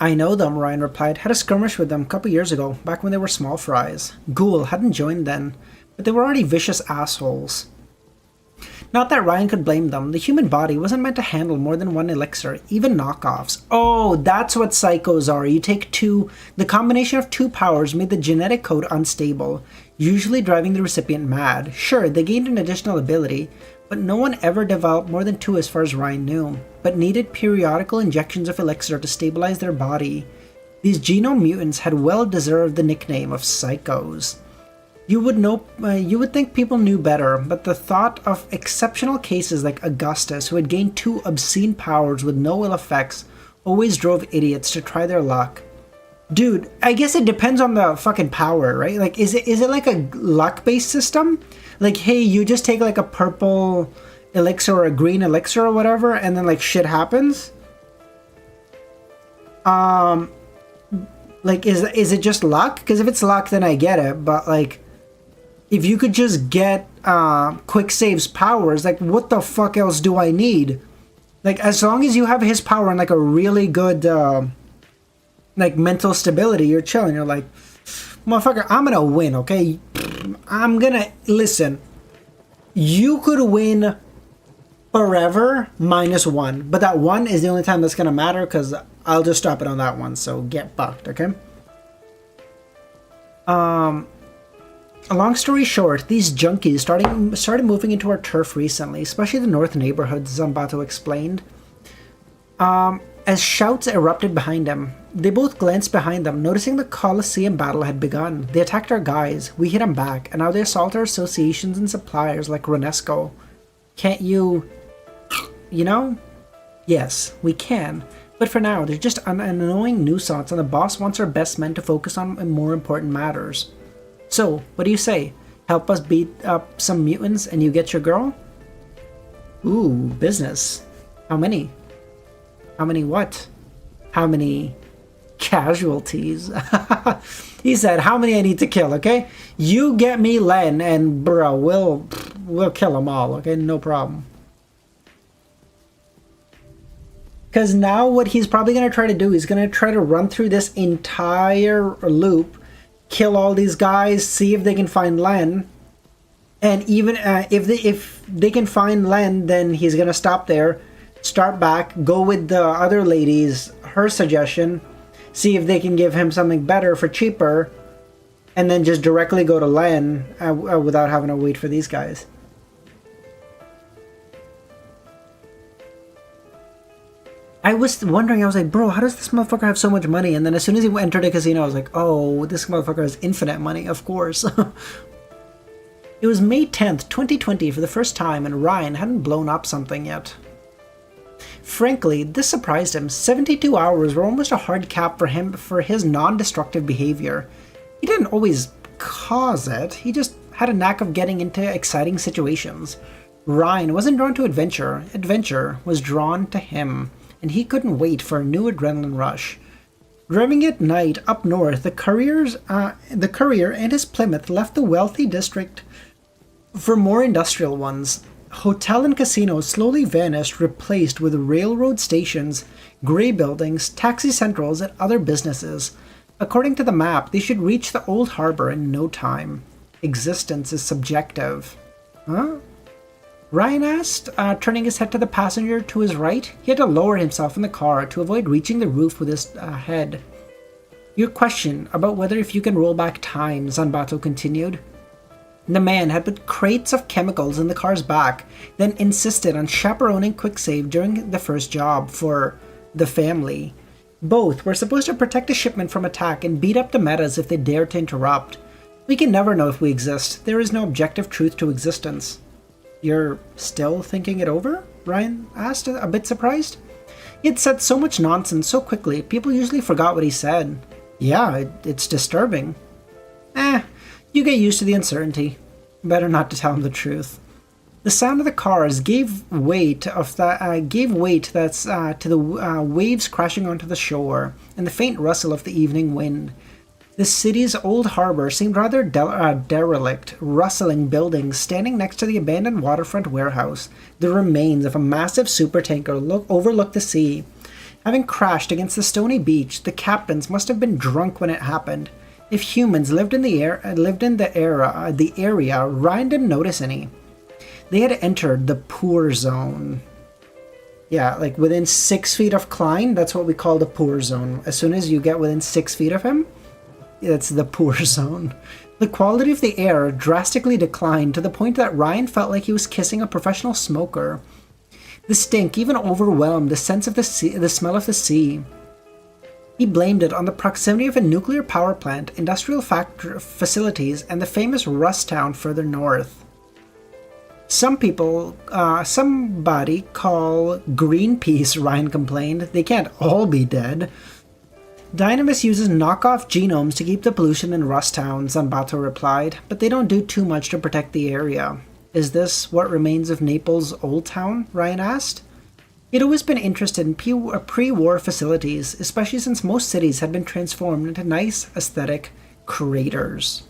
I know them, Ryan replied. Had a skirmish with them a couple years ago, back when they were small fries. Ghoul hadn't joined then, but they were already vicious assholes. Not that Ryan could blame them. The human body wasn't meant to handle more than one elixir, even knockoffs. Oh, that's what psychos are. You take two... The combination of two powers made the genetic code unstable, usually driving the recipient mad. Sure, they gained an additional ability, but no one ever developed more than two as far as Ryan knew, but needed periodical injections of elixir to stabilize their body. These genome mutants had well deserved the nickname of psychos. You would think people knew better, but the thought of exceptional cases like Augustus, who had gained two obscene powers with no ill effects, always drove idiots to try their luck. Dude, I guess it depends on the fucking power, right? Like, is it like a luck-based system? Like, hey, you just take like a purple elixir or a green elixir or whatever, and then like shit happens. Like, is it just luck? Because if it's luck, then I get it. But like, if you could just get quick saves powers, like what the fuck else do I need? Like, as long as you have his power and like a really good like mental stability, you're chilling. You're like, motherfucker, I'm gonna win, okay? I'm gonna listen. You could win forever -1, but that one is the only time that's gonna matter because I'll just stop it on that one. So get fucked, okay? A long story short, these junkies started moving into our turf recently, especially the north neighborhoods, Zanbato explained. As shouts erupted behind him, they both glanced behind them, noticing the Colosseum battle had begun. They attacked our guys, we hit them back, and now they assault our associations and suppliers like Ronesco. Can't you know? Yes, we can. But for now, they're just an annoying nuisance, and the boss wants our best men to focus on more important matters. So, what do you say? Help us beat up some mutants and you get your girl? Ooh, business. How many? How many what? How many casualties? He said, how many I need to kill, okay? You get me Len and bro, we'll kill them all, okay? No problem. Because now what he's probably going to try to do, he's going to try to run through this entire loop, kill all these guys, see if they can find Len. And even if they can find Len, then he's going to stop there, start back, go with the other ladies, her suggestion, see if they can give him something better for cheaper, and then just directly go to Len without having to wait for these guys. I was wondering, I was like, bro, how does this motherfucker have so much money? And then as soon as he entered a casino, I was like, oh, this motherfucker has infinite money, of course. It was May 10th, 2020 for the first time, and Ryan hadn't blown up something yet. Frankly, this surprised him. 72 hours were almost a hard cap for him for his non-destructive behavior. He didn't always cause it, he just had a knack of getting into exciting situations. Ryan wasn't drawn to adventure, adventure was drawn to him. And he couldn't wait for a new adrenaline rush. Driving at night up north, the courier and his Plymouth left the wealthy district for more industrial ones. Hotel and casinos slowly vanished, replaced with railroad stations, grey buildings, taxi centrals, and other businesses. According to the map, they should reach the old harbor in no time. Existence is subjective. Huh? Ryan asked, turning his head to the passenger to his right. He had to lower himself in the car to avoid reaching the roof with his head. Your question about whether if you can roll back time, Zanbato continued. The man had put crates of chemicals in the car's back, then insisted on chaperoning Quicksave during the first job for the family. Both were supposed to protect the shipment from attack and beat up the metas if they dared to interrupt. We can never know if we exist. There is no objective truth to existence. You're still thinking it over? Ryan asked, a bit surprised. He had said so much nonsense so quickly, people usually forgot what he said. Yeah, it's disturbing. You get used to the uncertainty. Better not to tell him the truth. The sound of the cars gave weight to the waves crashing onto the shore, and the faint rustle of the evening wind. The city's old harbor seemed rather derelict, rustling buildings standing next to the abandoned waterfront warehouse. The remains of a massive supertanker overlooked the sea. Having crashed against the stony beach, the captains must have been drunk when it happened. If humans lived in the area, Ryan didn't notice any. They had entered the poor zone. Yeah, like within 6 feet of Klein, that's what we call the poor zone. As soon as you get within 6 feet of him, that's the poor zone. The quality of the air drastically declined to the point that Ryan felt like he was kissing a professional smoker. The stink even overwhelmed the sense of the smell of the sea. He blamed it on the proximity of a nuclear power plant, industrial facilities, and the famous rust town further north. Somebody call Greenpeace, Ryan complained. They can't all be dead. Dynamis uses knockoff genomes to keep the pollution in Rust Town, Zanbato replied, but they don't do too much to protect the area. Is this what remains of Naples' Old Town? Ryan asked. He'd always been interested in pre-war facilities, especially since most cities had been transformed into nice, aesthetic craters.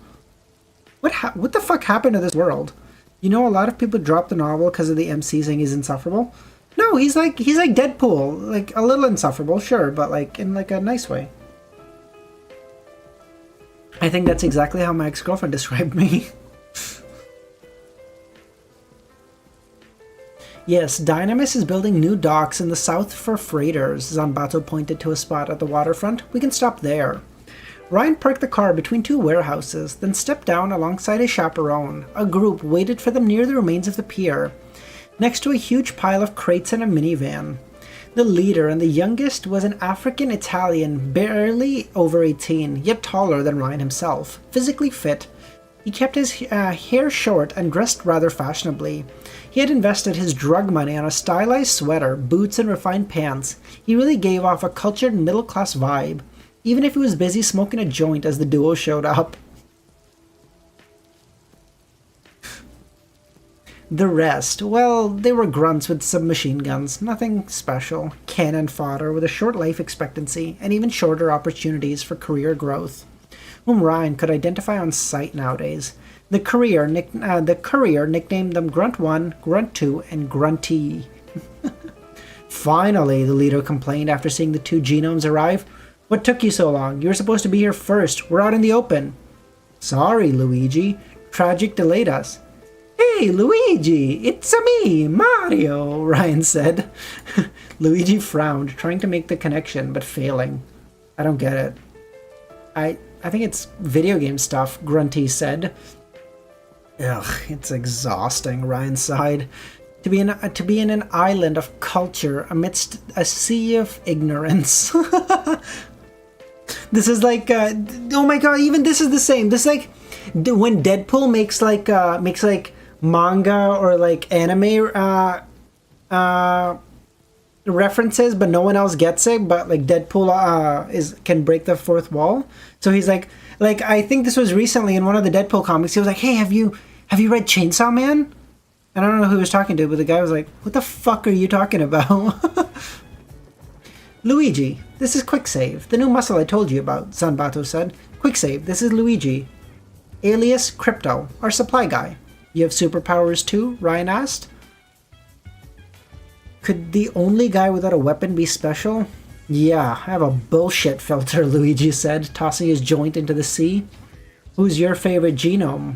What the fuck happened to this world? You know, a lot of people dropped the novel because of the MC saying he's insufferable. No, he's like Deadpool, like a little insufferable, sure, but like in like a nice way. I think that's exactly how my ex-girlfriend described me. Yes, Dynamis is building new docks in the south for freighters. Zanbato pointed to a spot at the waterfront. We can stop there. Ryan parked the car between two warehouses, then stepped down alongside his chaperone. A group waited for them near the remains of the pier, next to a huge pile of crates and a minivan. The leader and the youngest was an African-Italian, barely over 18, yet taller than Ryan himself, physically fit. He kept his hair short and dressed rather fashionably. He had invested his drug money on a stylized sweater, boots, and refined pants. He really gave off a cultured middle-class vibe, even if he was busy smoking a joint as the duo showed up. The rest, well, they were grunts with submachine guns, nothing special. Cannon fodder with a short life expectancy and even shorter opportunities for career growth, whom Ryan could identify on sight nowadays. The courier nicknamed them Grunt 1, Grunt 2, and Grunty. Finally, the leader complained after seeing the two genomes arrive. What took you so long? You were supposed to be here first. We're out in the open. Sorry, Luigi. Tragic delayed us. Hey, Luigi! It's me, Mario, Ryan said. Luigi frowned, trying to make the connection, but failing. I don't get it. I think it's video game stuff, Grunty said. Ugh, it's exhausting, Ryan sighed. To be in an island of culture amidst a sea of ignorance. This is like, oh my god, even this is the same. This is like when Deadpool makes like manga or like anime references, but no one else gets it. But like Deadpool can break the fourth wall. So he's like I think this was recently in one of the Deadpool comics. He was like, "Hey, have you read Chainsaw Man?" And I don't know who he was talking to, but the guy was like, "What the fuck are you talking about?" Luigi, this is Quicksave, the new muscle I told you about, Zanbato said. Quicksave, this is Luigi, alias Crypto, our supply guy. You have superpowers too? Ryan asked. Could the only guy without a weapon be special? Yeah, I have a bullshit filter, Luigi said, tossing his joint into the sea. Who's your favorite genome?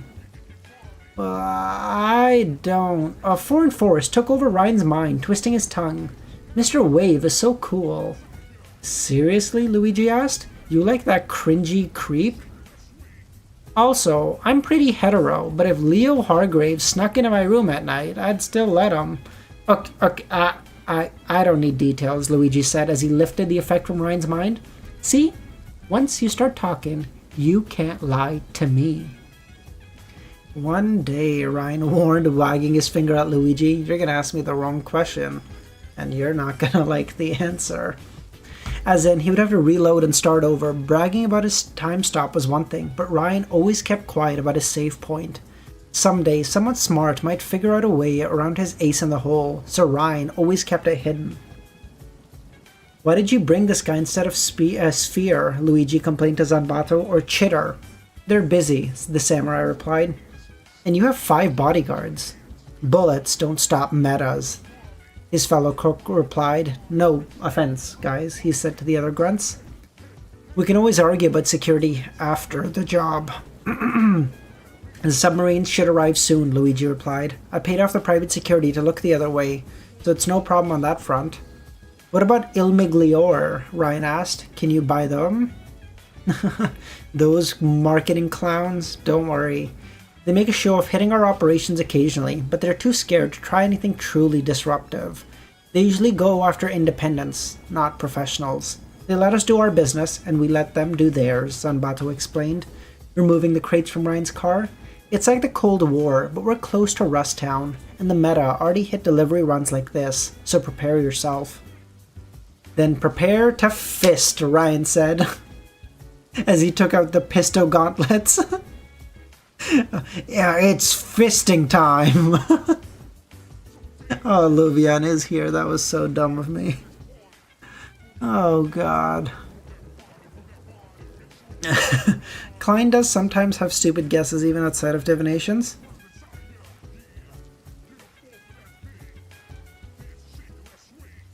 I don't. A foreign force took over Ryan's mind, twisting his tongue. Mr. Wave is so cool. Seriously? Luigi asked. You like that cringy creep? Also, I'm pretty hetero, but if Leo Hargraves snuck into my room at night, I'd still let him. Okay, I don't need details, Luigi said as he lifted the effect from Ryan's mind. See? Once you start talking, you can't lie to me. One day, Ryan warned, wagging his finger at Luigi, you're gonna ask me the wrong question, and you're not gonna like the answer. As in, he would have to reload and start over. Bragging about his time stop was one thing, but Ryan always kept quiet about his save point. Someday, someone smart might figure out a way around his ace in the hole, so Ryan always kept it hidden. Why did you bring this guy instead of Sphere? Luigi complained to Zanbato, or Chitter. They're busy, the samurai replied. And you have 5 bodyguards. Bullets don't stop metas. His fellow cook replied. No offense, guys, he said to the other grunts. We can always argue about security after the job. The submarines should arrive soon, Luigi replied. I paid off the private security to look the other way, so it's no problem on that front. What about Il Migliore? Ryan asked. Can you buy them? Those marketing clowns? Don't worry. They make a show of hitting our operations occasionally, but they're too scared to try anything truly disruptive. They usually go after independents, not professionals. They let us do our business, and we let them do theirs, Zanbato explained, removing the crates from Ryan's car. It's like the Cold War, but we're close to Rust Town, and the meta already hit delivery runs like this, so prepare yourself. Then prepare to fist, Ryan said, as he took out the pisto gauntlets. Yeah, it's fisting time. Oh, Luvian is here. That was so dumb of me. Oh, God. Klein does sometimes have stupid guesses even outside of divinations.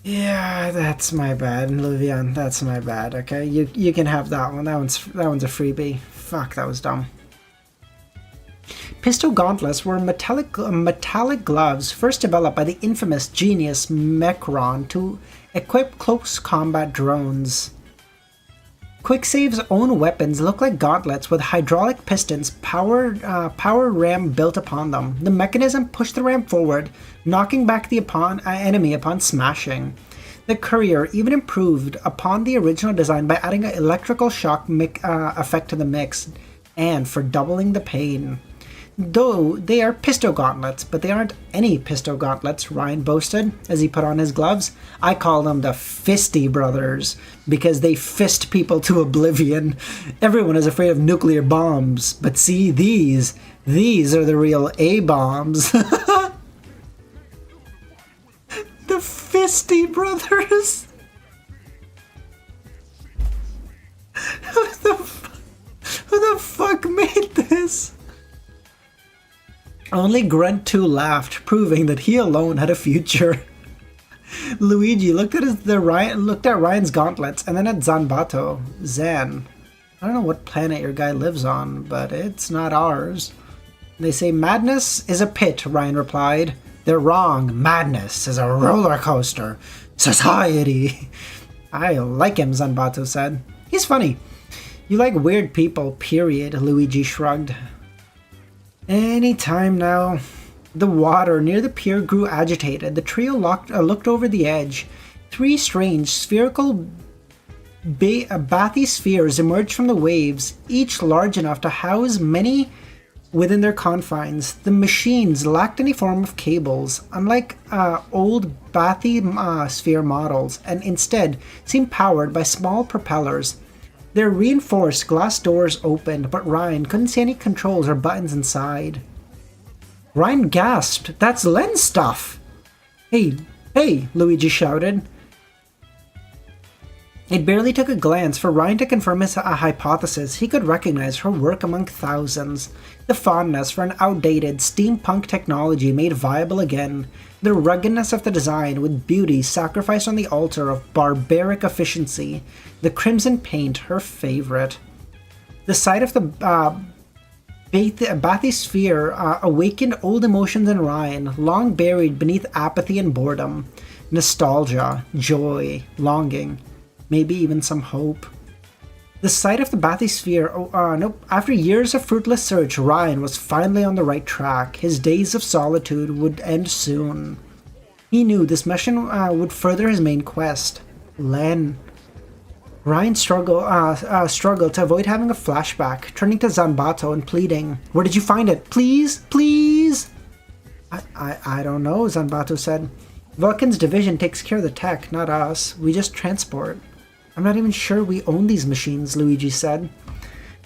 Yeah, that's my bad, Luvian. That's my bad. Okay, you can have that one. That one's a freebie. Fuck, that was dumb. Pistol gauntlets were metallic gloves first developed by the infamous genius Mechron to equip close combat drones. Quicksave's own weapons look like gauntlets with hydraulic pistons, power ram built upon them. The mechanism pushed the ram forward, knocking back the enemy upon smashing. The Courier even improved upon the original design by adding an electrical shock effect to the mix, and for doubling the pain. Though they are pistol gauntlets, but they aren't any pistol gauntlets, Ryan boasted as he put on his gloves. I call them the Fisty Brothers because they fist people to oblivion. Everyone is afraid of nuclear bombs, but see, these are the real A-bombs. The Fisty Brothers? Who the fuck made this? Only Grunt 2 laughed, proving that he alone had a future. Luigi looked at Ryan's gauntlets and then at Zanbato. Zan, I don't know what planet your guy lives on, but it's not ours. They say madness is a pit, Ryan replied. They're wrong. Madness is a roller coaster. Society. I like him, Zanbato said. He's funny. You like weird people, period, Luigi shrugged. Any time now. The water near the pier grew agitated. The trio looked over the edge. Three strange spherical bathyspheres emerged from the waves, each large enough to house many within their confines. The machines lacked any form of cables, unlike old bathysphere models, and instead seemed powered by small propellers. Their reinforced glass doors opened, but Ryan couldn't see any controls or buttons inside. Ryan gasped, "That's Len's stuff!" Hey, Luigi shouted. It barely took a glance for Ryan to confirm his hypothesis. He could recognize her work among thousands. The fondness for an outdated steampunk technology made viable again. The ruggedness of the design with beauty sacrificed on the altar of barbaric efficiency. The crimson paint, her favorite. The sight of the bathysphere awakened old emotions in Ryan, long buried beneath apathy and boredom. Nostalgia, joy, longing, maybe even some hope. The sight of the bathysphere, after years of fruitless search, Ryan was finally on the right track. His days of solitude would end soon. He knew this mission would further his main quest. Len. Ryan struggled to avoid having a flashback, turning to Zanbato and pleading, "Where did you find it? Please, please!" I don't know, Zanbato said. Vulcan's division takes care of the tech, not us. We just transport. I'm not even sure we own these machines, Luigi said.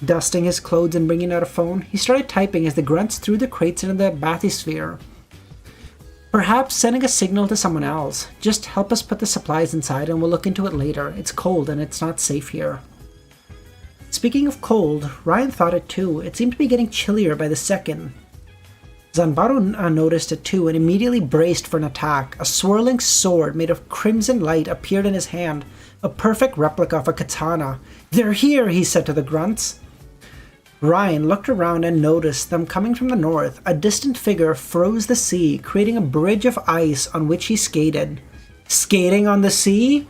Dusting his clothes and bringing out a phone, he started typing as the grunts threw the crates into the bathysphere. Perhaps sending a signal to someone else. Just help us put the supplies inside and we'll look into it later. It's cold and it's not safe here. Speaking of cold, Ryan thought it too. It seemed to be getting chillier by the second. Zanbato noticed it too and immediately braced for an attack. A swirling sword made of crimson light appeared in his hand, a perfect replica of a katana. "They're here," he said to the grunts. Ryan looked around and noticed them coming from the north. A distant figure froze the sea, creating a bridge of ice on which he skated. Skating on the sea?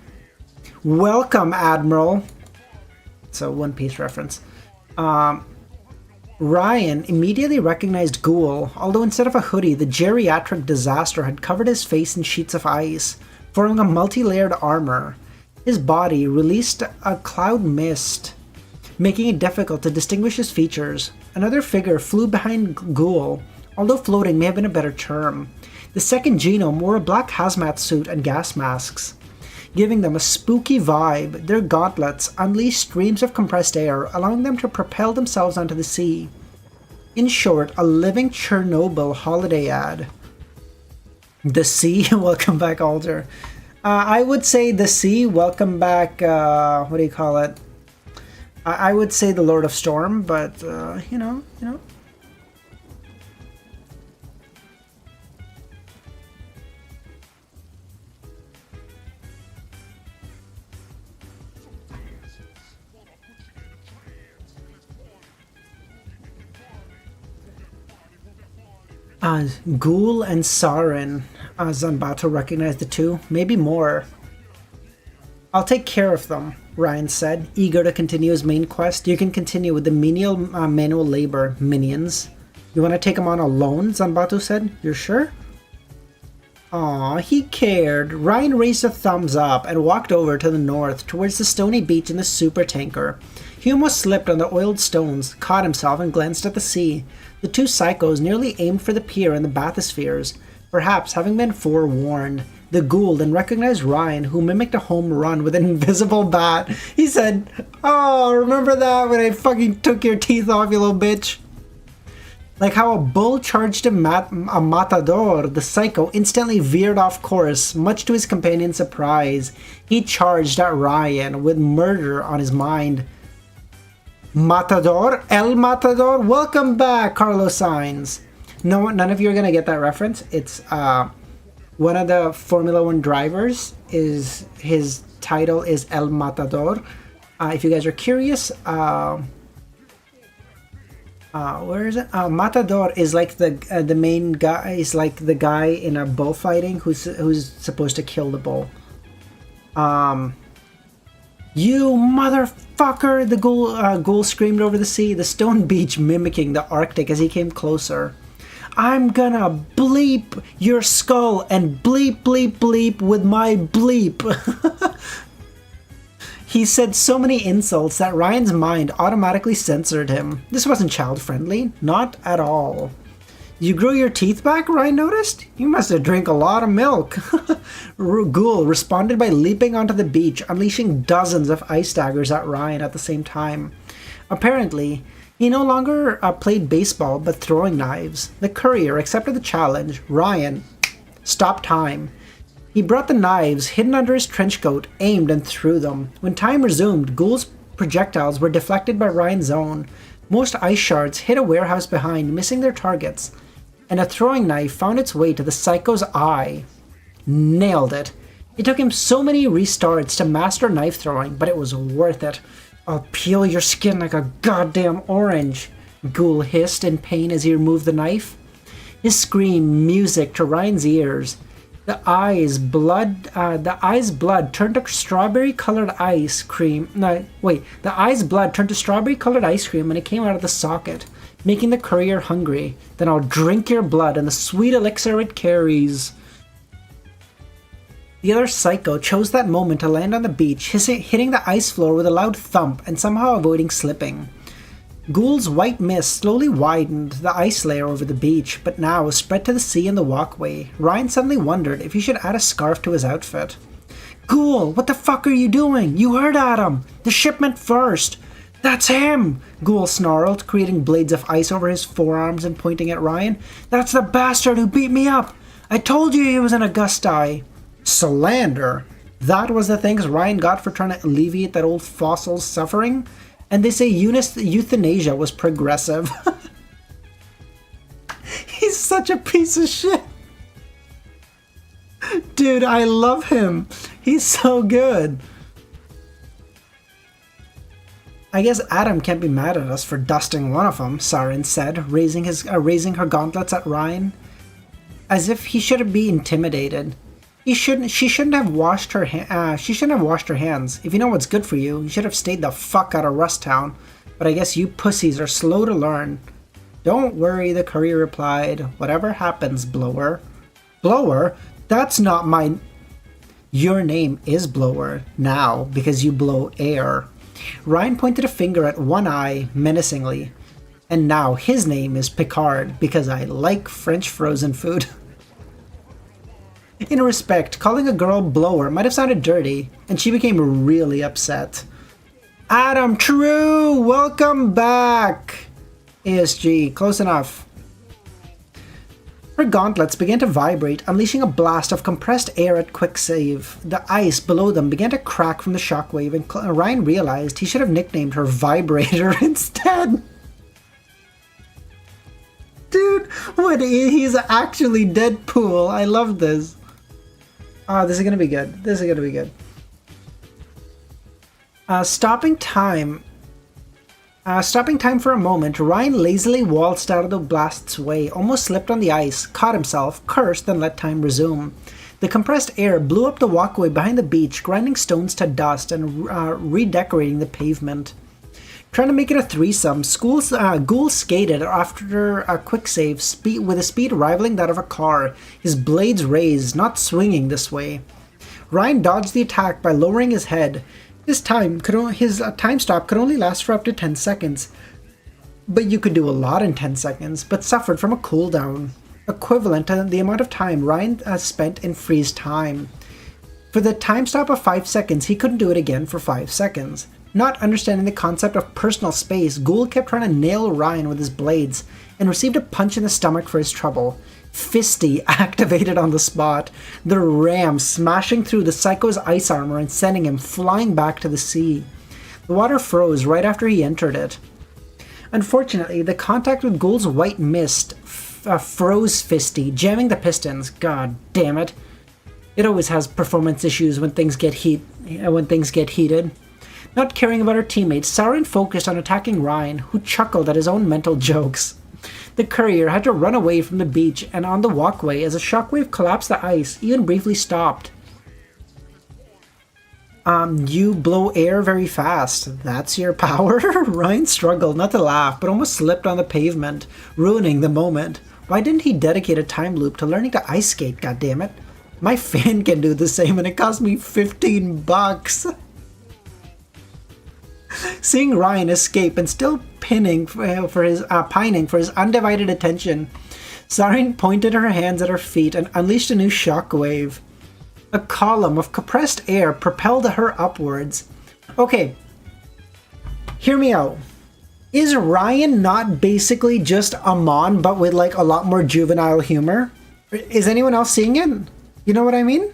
Welcome, Admiral. It's a One Piece reference. Ryan immediately recognized Ghoul, although instead of a hoodie, the geriatric disaster had covered his face in sheets of ice, forming a multi-layered armor. His body released a cloud mist, making it difficult to distinguish his features. Another figure flew behind Ghoul, although floating may have been a better term. The second genome wore a black hazmat suit and gas masks, giving them a spooky vibe. Their gauntlets unleashed streams of compressed air, allowing them to propel themselves onto the sea. In short, a living Chernobyl holiday ad. The Sea, welcome back, Alder. I would say The Sea, welcome back, what do you call it? I would say the Lord of Storm, but, you know. Ghoul and Sarin. Zanbato recognized the two, maybe more. I'll take care of them, Ryan said, eager to continue his main quest. You can continue with the menial manual labor, minions. You want to take them on alone? Zanbato said. You're sure? Aw, he cared. Ryan raised a thumbs up and walked over to the north towards the stony beach in the super tanker. He almost slipped on the oiled stones, caught himself, and glanced at the sea. The two psychos nearly aimed for the pier and the bathyspheres, perhaps having been forewarned. The ghoul then recognized Ryan, who mimicked a home run with an invisible bat. He said, "Oh, remember that when I fucking took your teeth off, you little bitch?" Like how a bull charged a matador, the psycho instantly veered off course, much to his companion's surprise. He charged at Ryan with murder on his mind. Matador? El Matador? Welcome back, Carlos Sainz. No, none of you are going to get that reference. It's one of the Formula One drivers. His title is El Matador. If you guys are curious, where is it? Matador is like the main guy. Is like the guy in a bullfighting who's supposed to kill the bull. You motherfucker! The ghoul screamed over the sea, the stone beach mimicking the Arctic as he came closer. I'm gonna bleep your skull and bleep bleep bleep with my bleep. He said so many insults that Ryan's mind automatically censored him. This wasn't child-friendly. Not at all. You grew your teeth back, Ryan noticed? You must have drank a lot of milk. Ghoul responded by leaping onto the beach, unleashing dozens of ice daggers at Ryan at the same time. Apparently, he no longer played baseball, but throwing knives. The courier accepted the challenge. Ryan stopped time. He brought the knives hidden under his trench coat, aimed and threw them. When time resumed, Ghoul's projectiles were deflected by Ryan's own. Most ice shards hit a warehouse behind, missing their targets, and a throwing knife found its way to the psycho's eye. Nailed it. It took him so many restarts to master knife throwing, but it was worth it. I'll peel your skin like a goddamn orange, Ghoul hissed in pain as he removed the knife. His scream music to Ryan's ears. The eye's blood turned to strawberry-colored ice cream. The eye's blood turned to strawberry-colored ice cream when it came out of the socket, making the courier hungry. Then I'll drink your blood and the sweet elixir it carries. The other psycho chose that moment to land on the beach, hitting the ice floor with a loud thump and somehow avoiding slipping. Ghoul's white mist slowly widened the ice layer over the beach, but now was spread to the sea and the walkway. Ryan suddenly wondered if he should add a scarf to his outfit. Ghoul, what the fuck are you doing? You heard Adam! The shipment first! That's him! Ghoul snarled, creating blades of ice over his forearms and pointing at Ryan. That's the bastard who beat me up! I told you he was an Augusti! Slander! That was the thanks Ryan got for trying to alleviate that old fossil's suffering? And they say euthanasia was progressive. He's such a piece of shit. Dude, I love him. He's so good. I guess Adam can't be mad at us for dusting one of them, Sarin said, raising her gauntlets at Ryan. As if he shouldn't be intimidated. She shouldn't have washed her hands. If you know what's good for you, you should have stayed the fuck out of Rust Town. But I guess you pussies are slow to learn. Don't worry, the courier replied. Whatever happens, Blower. Blower? That's not my... Your name is Blower now because you blow air. Ryan pointed a finger at one eye menacingly. And now his name is Picard because I like French frozen food. In respect, calling a girl Blower might have sounded dirty, and she became really upset. Adam True, welcome back! ASG, close enough. Her gauntlets began to vibrate, unleashing a blast of compressed air at quick save. The ice below them began to crack from the shockwave, and Ryan realized he should have nicknamed her Vibrator instead. Dude, what? He's actually Deadpool. I love this. Oh, this is gonna be good. This is gonna be good. Stopping time for a moment, Ryan lazily waltzed out of the blast's way, almost slipped on the ice, caught himself, cursed, and let time resume. The compressed air blew up the walkway behind the beach, grinding stones to dust and redecorating the pavement. Trying to make it a threesome, Ghoul skated after a quick save with a speed rivaling that of a car, his blades raised, not swinging this way. Ryan dodged the attack by lowering his head. His time stop could only last for up to 10 seconds, but you could do a lot in 10 seconds, but suffered from a cooldown, equivalent to the amount of time Ryan spent in freeze time. For the time stop of 5 seconds, he couldn't do it again for 5 seconds. Not understanding the concept of personal space, Ghoul kept trying to nail Ryan with his blades, and received a punch in the stomach for his trouble. Fisty activated on the spot, the ram smashing through the Psycho's ice armor and sending him flying back to the sea. The water froze right after he entered it. Unfortunately, the contact with Ghoul's white mist froze Fisty, jamming the pistons. God damn it. It always has performance issues when things get heated. Not caring about her teammates, Sauron focused on attacking Ryan, who chuckled at his own mental jokes. The courier had to run away from the beach and on the walkway as a shockwave collapsed the ice, even briefly stopped. You blow air very fast. That's your power? Ryan struggled not to laugh, but almost slipped on the pavement, ruining the moment. Why didn't he dedicate a time loop to learning to ice skate, goddammit? My fan can do the same and it cost me $15. Seeing Ryan escape and still pining for his undivided attention, Sauron pointed her hands at her feet and unleashed a new shockwave. A column of compressed air propelled her upwards. Okay, hear me out. Is Ryan not basically just Amon, but with like a lot more juvenile humor? Is anyone else seeing it? You know what I mean?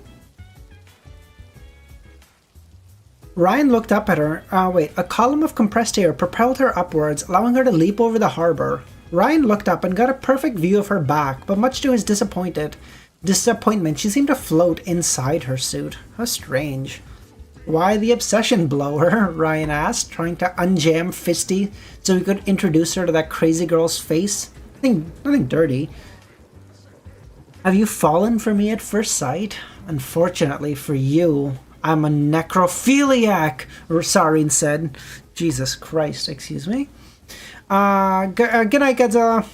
Ryan looked up at her. A column of compressed air propelled her upwards, allowing her to leap over the harbor. Ryan looked up and got a perfect view of her back, but much to his disappointment, she seemed to float inside her suit. How strange. Why the obsession blower? Ryan asked, trying to unjam Fisty so he could introduce her to that crazy girl's face. Nothing dirty. Have you fallen for me at first sight? Unfortunately for you, I'm a necrophiliac, Sauron said. Jesus Christ, excuse me. Good night, Godzilla.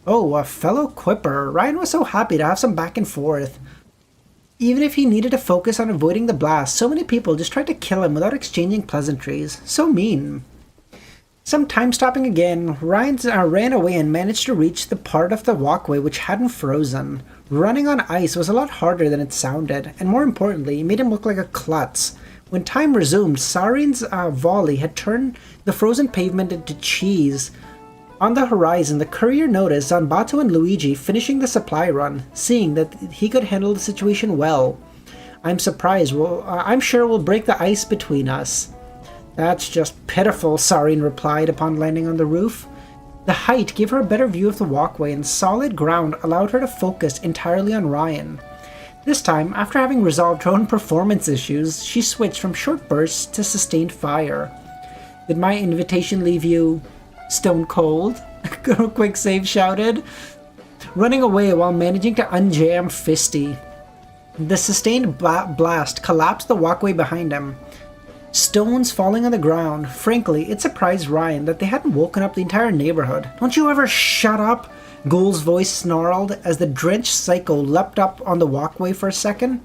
Oh, a fellow quipper. Ryan was so happy to have some back and forth. Even if he needed to focus on avoiding the blast, so many people just tried to kill him without exchanging pleasantries. So mean. Some time stopping again, Ryan ran away and managed to reach the part of the walkway which hadn't frozen. Running on ice was a lot harder than it sounded, and more importantly, it made him look like a klutz. When time resumed, Sauron's volley had turned the frozen pavement into cheese. On the horizon, the courier noticed Zanbato and Luigi finishing the supply run, seeing that he could handle the situation well. I'm sure we'll break the ice between us. That's just pitiful, Sauron replied upon landing on the roof. The height gave her a better view of the walkway, and solid ground allowed her to focus entirely on Ryan. This time, after having resolved her own performance issues, she switched from short bursts to sustained fire. Did my invitation leave you stone cold? Quick Save shouted, running away while managing to unjam Fisty. The sustained blast collapsed the walkway behind him. Stones falling on the ground. Frankly, it surprised Ryan that they hadn't woken up the entire neighborhood. Don't you ever shut up? Ghoul's voice snarled as the drenched Psycho leapt up on the walkway for a second.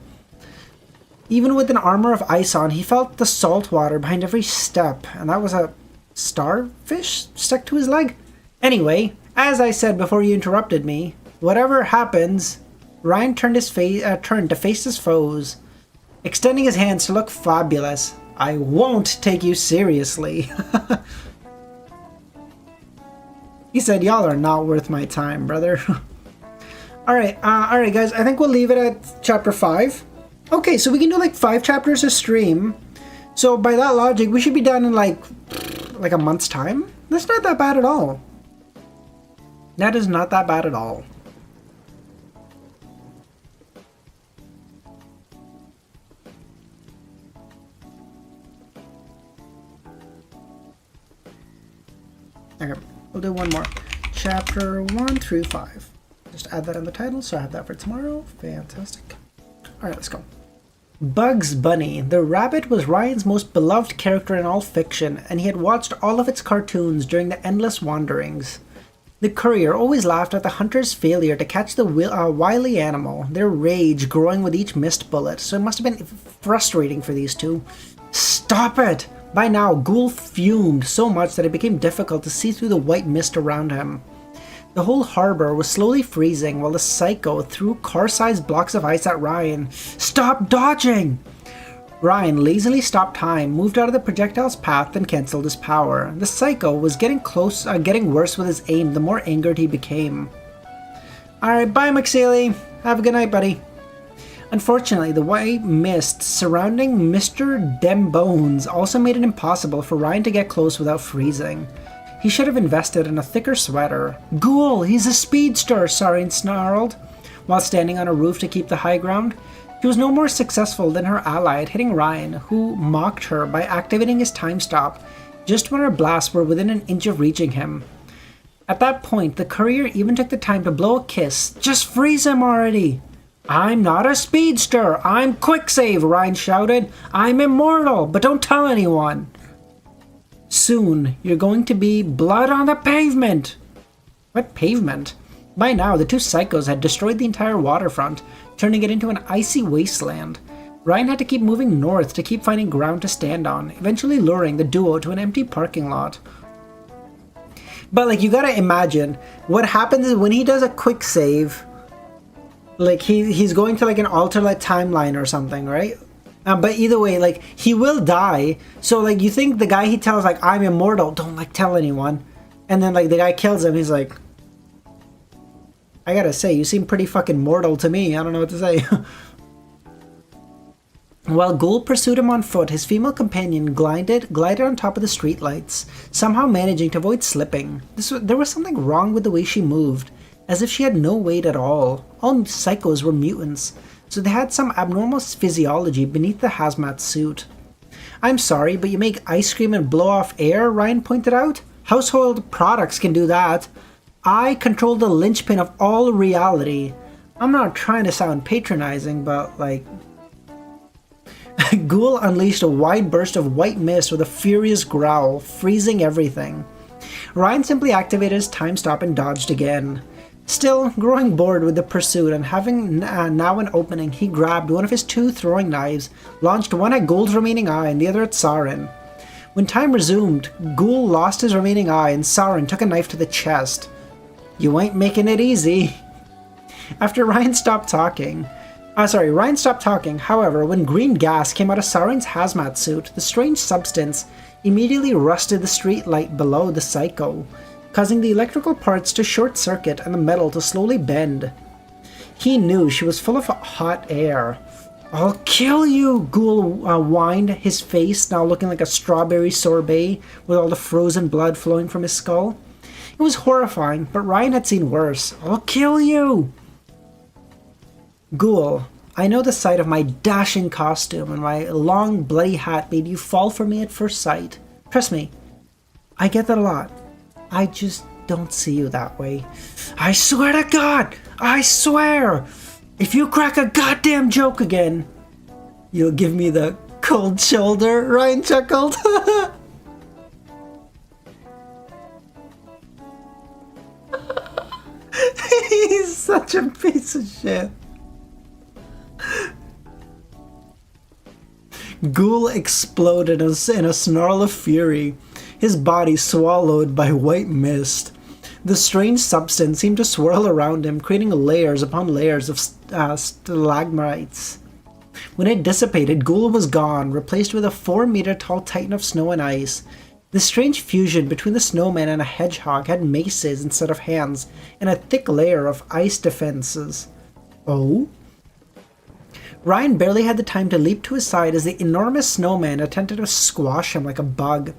Even with an armor of ice on, he felt the salt water behind every step, and that was a starfish stuck to his leg? Anyway, as I said before you interrupted me, whatever happens, Ryan turned to face his foes, extending his hands to look fabulous. I won't take you seriously. He said, y'all are not worth my time, brother. Alright, guys, I think we'll leave it at chapter 5. Okay, so we can do like 5 chapters a stream. So by that logic, we should be done in like a month's time. That's not that bad at all. That is not that bad at all. Okay, we'll do one more. Chapter 1 through 5. Just add that in the title, so I have that for tomorrow. Fantastic. Alright, let's go. Bugs Bunny. The rabbit was Ryan's most beloved character in all fiction, and he had watched all of its cartoons during the endless wanderings. The courier always laughed at the hunter's failure to catch the wily animal, their rage growing with each missed bullet, so it must have been frustrating for these two. Stop it! By now, Ghoul fumed so much that it became difficult to see through the white mist around him. The whole harbor was slowly freezing while the Psycho threw car-sized blocks of ice at Ryan. Stop dodging! Ryan lazily stopped time, moved out of the projectile's path, and cancelled his power. The Psycho was getting worse with his aim the more angered he became. Alright, bye McSaley. Have a good night, buddy. Unfortunately, the white mist surrounding Mr. Dembones also made it impossible for Ryan to get close without freezing. He should have invested in a thicker sweater. Ghoul, he's a speedster, Sarin snarled, while standing on a roof to keep the high ground. She was no more successful than her ally at hitting Ryan, who mocked her by activating his time stop, just when her blasts were within an inch of reaching him. At that point, the courier even took the time to blow a kiss. Just freeze him already! I'm not a speedster! I'm Quicksave, Ryan shouted. I'm immortal, but don't tell anyone! Soon, you're going to be blood on the pavement! What pavement? By now, the two Psychos had destroyed the entire waterfront, turning it into an icy wasteland. Ryan had to keep moving north to keep finding ground to stand on, eventually luring the duo to an empty parking lot. But like, you gotta imagine, what happens is when he does a quick save, like he's going to like an alternate timeline or something, right? But either way, like, he will die. So like, you think the guy he tells like, I'm immortal, don't like tell anyone. And then like the guy kills him, he's like, I gotta say, you seem pretty fucking mortal to me. I don't know what to say. While Ghoul pursued him on foot, his female companion glided on top of the streetlights, somehow managing to avoid slipping. There was something wrong with the way she moved, as if she had no weight at all. All Psychos were mutants, so they had some abnormal physiology beneath the hazmat suit. I'm sorry, but you make ice cream and blow off air, Ryan pointed out. Household products can do that. I control the linchpin of all reality. I'm not trying to sound patronizing, but like... Ghoul unleashed a wide burst of white mist with a furious growl, freezing everything. Ryan simply activated his time stop and dodged again. Still, growing bored with the pursuit and having now an opening, he grabbed one of his two throwing knives, launched one at Ghoul's remaining eye and the other at Sarin. When time resumed, Ghoul lost his remaining eye and Sarin took a knife to the chest. You ain't making it easy. After Ryan stopped talking, however, when green gas came out of Sarin's hazmat suit, the strange substance immediately rusted the street light below the Psycho, causing the electrical parts to short-circuit and the metal to slowly bend. He knew she was full of hot air. I'll kill you, Ghoul whined, his face now looking like a strawberry sorbet with all the frozen blood flowing from his skull. It was horrifying, but Ryan had seen worse. I'll kill you! Ghoul, I know the sight of my dashing costume and my long bloody hat made you fall for me at first sight. Trust me, I get that a lot. I just don't see you that way. I swear to God! I swear! If you crack a goddamn joke again, you'll give me the cold shoulder, Ryan chuckled. He's such a piece of shit. Ghoul exploded in a snarl of fury, his body swallowed by white mist. The strange substance seemed to swirl around him, creating layers upon layers of stalagmites. When it dissipated, Ghoul was gone, replaced with a 4-meter tall titan of snow and ice. The strange fusion between the snowman and a hedgehog had maces instead of hands, and a thick layer of ice defenses. Oh? Ryan barely had the time to leap to his side as the enormous snowman attempted to squash him like a bug.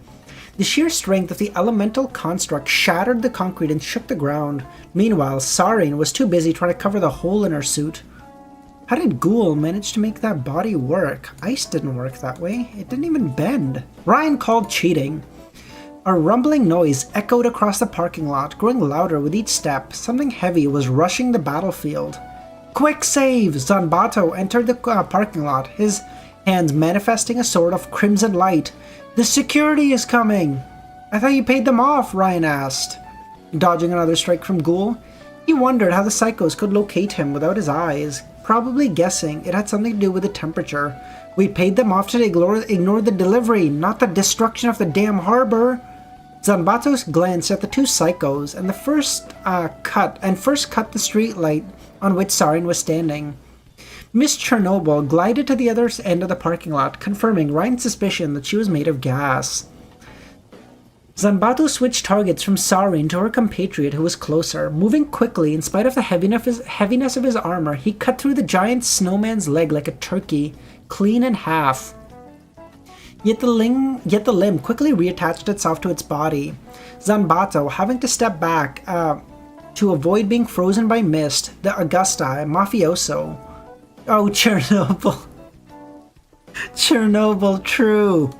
The sheer strength of the elemental construct shattered the concrete and shook the ground. Meanwhile, Sareen was too busy trying to cover the hole in her suit. How did Ghoul manage to make that body work? Ice didn't work that way. It didn't even bend. Ryan called cheating. A rumbling noise echoed across the parking lot, growing louder with each step. Something heavy was rushing the battlefield. Quick save! Zanbato entered the parking lot, his hands manifesting a sword of crimson light. The security is coming! I thought you paid them off, Ryan asked. Dodging another strike from Ghoul, he wondered how the psychos could locate him without his eyes, probably guessing it had something to do with the temperature. We paid them off to ignore the delivery, not the destruction of the damn harbor. Zanbato glanced at the two psychos and first cut the street light on which Sareen was standing. Miss Chernobyl glided to the other end of the parking lot, confirming Ryan's suspicion that she was made of gas. Zanbato switched targets from Sareen to her compatriot who was closer. Moving quickly in spite of the heaviness of his armor, he cut through the giant snowman's leg like a turkey, clean in half. Yet the limb quickly reattached itself to its body. Zanbato, having to step back to avoid being frozen by mist, the Augusta mafioso. Oh, Chernobyl. Chernobyl, true.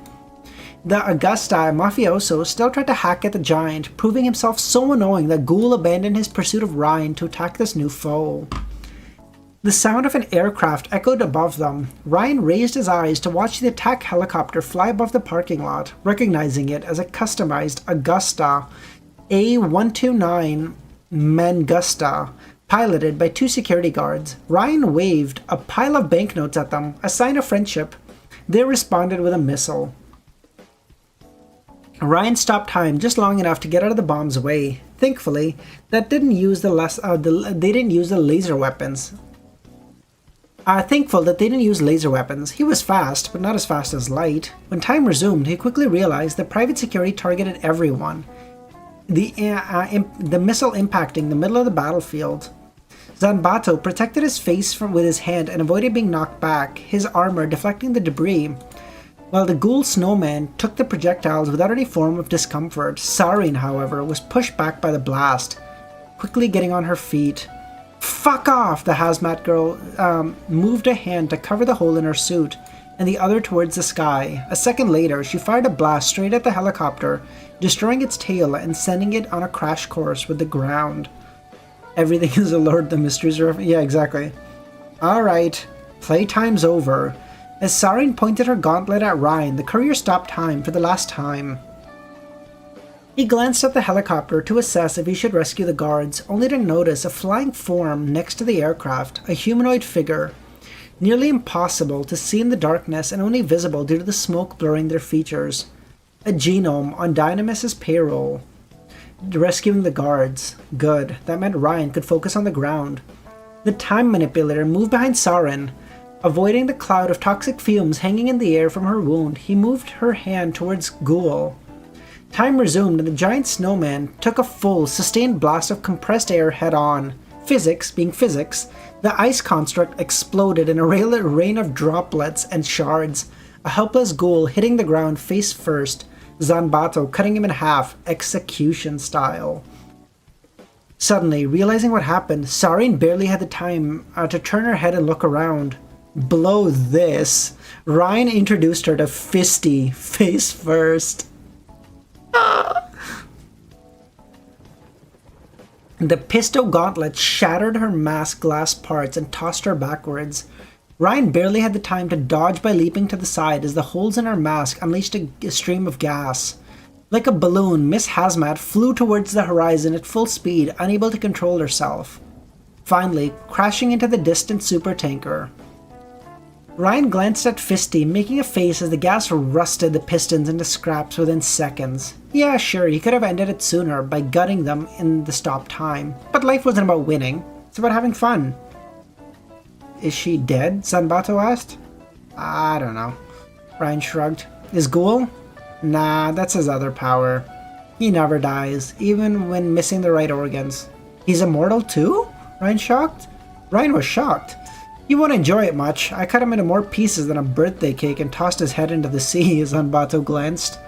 The Augusta mafioso still tried to hack at the giant, proving himself so annoying that Ghoul abandoned his pursuit of Ryan to attack this new foe. The sound of an aircraft echoed above them. Ryan raised his eyes to watch the attack helicopter fly above the parking lot, recognizing it as a customized Augusta A129 Mangusta, piloted by two security guards. Ryan waved a pile of banknotes at them, a sign of friendship. They responded with a missile. Ryan stopped time just long enough to get out of the bomb's way. Thankfully, they didn't use the laser weapons. Thankful that they didn't use laser weapons. He was fast, but not as fast as Light. When time resumed, he quickly realized that private security targeted everyone. The missile impacting the middle of the battlefield. Zanbato protected his face with his hand and avoided being knocked back, his armor deflecting the debris, while the Ghoul snowman took the projectiles without any form of discomfort. Sareen, however, was pushed back by the blast, quickly getting on her feet. Fuck off! The hazmat girl moved a hand to cover the hole in her suit, and the other towards the sky. A second later, she fired a blast straight at the helicopter, destroying its tail and sending it on a crash course with the ground. Everything is a Lord the Mysteries are... Yeah, exactly. Alright, playtime's over. As Sareen pointed her gauntlet at Ryan, the courier stopped time for the last time. He glanced at the helicopter to assess if he should rescue the guards, only to notice a flying form next to the aircraft, a humanoid figure, nearly impossible to see in the darkness and only visible due to the smoke blurring their features. A genome on Dynamis' payroll. Rescuing the guards. Good. That meant Ryan could focus on the ground. The time manipulator moved behind Sareen. Avoiding the cloud of toxic fumes hanging in the air from her wound, he moved her hand towards Ghoul. Time resumed and the giant snowman took a full, sustained blast of compressed air head-on. Physics being physics, the ice construct exploded in a rain of droplets and shards, a helpless Ghoul hitting the ground face first, Zanbato cutting him in half, execution style. Suddenly, realizing what happened, Sareen barely had the time to turn her head and look around. Blow this. Ryan introduced her to Fisty, face first. The pistol gauntlet shattered her mask glass parts and tossed her backwards. Ryan barely had the time to dodge by leaping to the side as the holes in her mask unleashed a stream of gas. Like a balloon, Miss Hazmat flew towards the horizon at full speed, unable to control herself, finally crashing into the distant supertanker. Ryan glanced at Fisty, making a face as the gas rusted the pistons into scraps within seconds. Yeah, sure, he could have ended it sooner by gutting them in the stop time, but life wasn't about winning, it's about having fun. Is she dead? Zanbato asked. I don't know. Ryan shrugged. Is Ghoul? Nah, that's his other power. He never dies, even when missing the right organs. He's immortal too? Ryan shocked? Ryan was shocked. He won't enjoy it much. I cut him into more pieces than a birthday cake and tossed his head into the sea as Zanbato glanced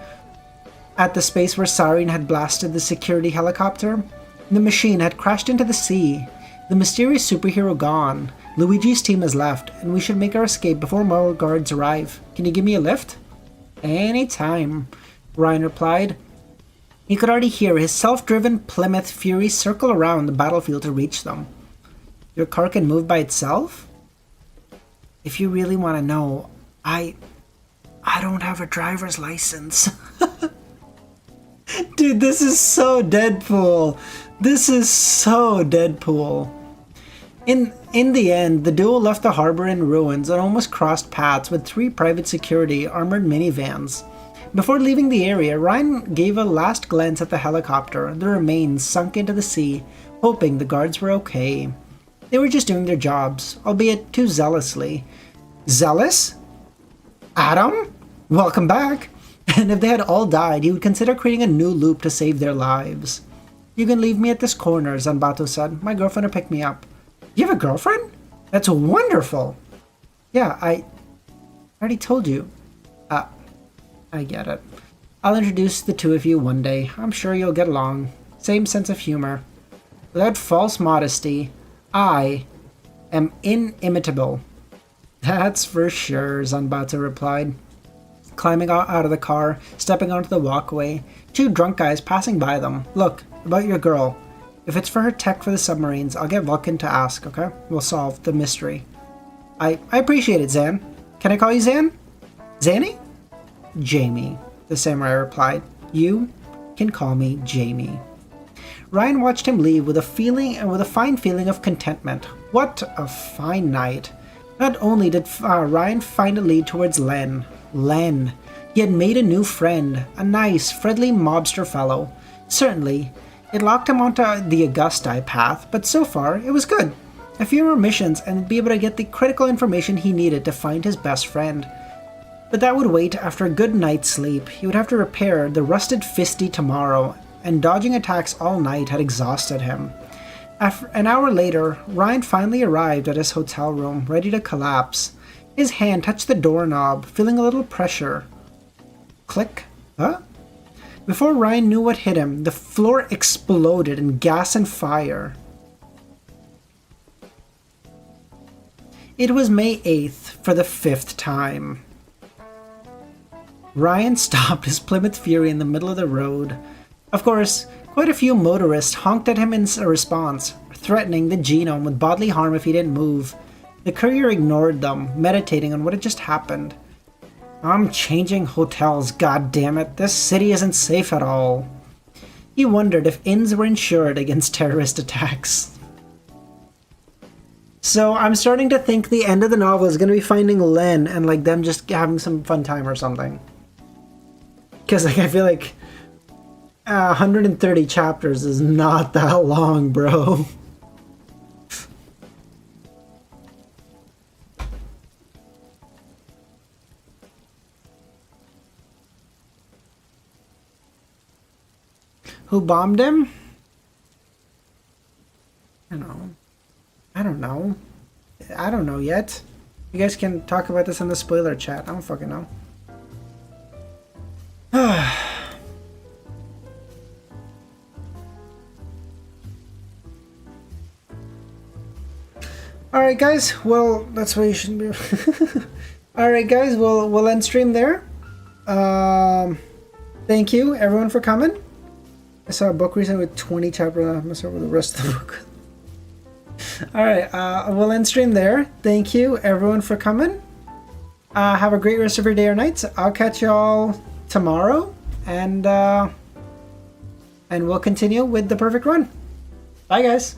at the space where Sarin had blasted the security helicopter. The machine had crashed into the sea. The mysterious superhero gone. Luigi's team has left, and we should make our escape before more guards arrive. Can you give me a lift? Anytime, Ryan replied. He could already hear his self-driven Plymouth Fury circle around the battlefield to reach them. Your car can move by itself? If you really want to know, I don't have a driver's license. Dude, this is so Deadpool. This is so Deadpool. In the end, the duo left the harbor in ruins and almost crossed paths with 3 private security armored minivans. Before leaving the area, Ryan gave a last glance at the helicopter, the remains sunk into the sea, hoping the guards were okay. They were just doing their jobs, albeit too zealously. Zealous? Adam? Welcome back. And if they had all died, he would consider creating a new loop to save their lives. You can leave me at this corner, Zanbato said. My girlfriend will pick me up. You have a girlfriend? That's wonderful. Yeah, I already told you. I get it. I'll introduce the two of you one day. I'm sure you'll get along. Same sense of humor. Without false modesty, I am inimitable. That's for sure, Zanbato replied. Climbing out of the car, stepping onto the walkway, 2 drunk guys passing by them. Look, about your girl. If it's for her tech for the submarines, I'll get Vulcan to ask, okay? We'll solve the mystery. I appreciate it, Zan. Can I call you Zan? Zanny? Jamie, the samurai replied. You can call me Jamie. Ryan watched him leave with a fine feeling of contentment. What a fine night. Not only did Ryan find a lead towards Len. He had made a new friend, a nice, friendly mobster fellow. Certainly, it locked him onto the Augusti path, but so far, it was good. A few more missions and he'd be able to get the critical information he needed to find his best friend. But that would wait after a good night's sleep. He would have to repair the rusted fisty tomorrow, and dodging attacks all night had exhausted him. After an hour later, Ryan finally arrived at his hotel room, ready to collapse. His hand touched the doorknob, feeling a little pressure. Click. Huh? Before Ryan knew what hit him, the floor exploded in gas and fire. It was May 8th for the 5th time. Ryan stopped his Plymouth Fury in the middle of the road. Of course, quite a few motorists honked at him in response, threatening the genome with bodily harm if he didn't move. The courier ignored them, meditating on what had just happened. I'm changing hotels, goddammit. This city isn't safe at all. He wondered if inns were insured against terrorist attacks. So I'm starting to think the end of the novel is going to be finding Len and like them just having some fun time or something. Because like I feel like 130 chapters is not that long, bro. Who bombed him? I don't know. I don't know yet. You guys can talk about this in the spoiler chat. I don't fucking know. Alright guys, well, that's where you should be. Alright guys, we'll end stream there. Thank you everyone for coming. I saw a book recently with 20 chapters. I'm gonna start with the rest of the book. Alright, we'll end stream there. Thank you everyone for coming. Have a great rest of your day or night. I'll catch y'all tomorrow, and we'll continue with the perfect run. Bye guys.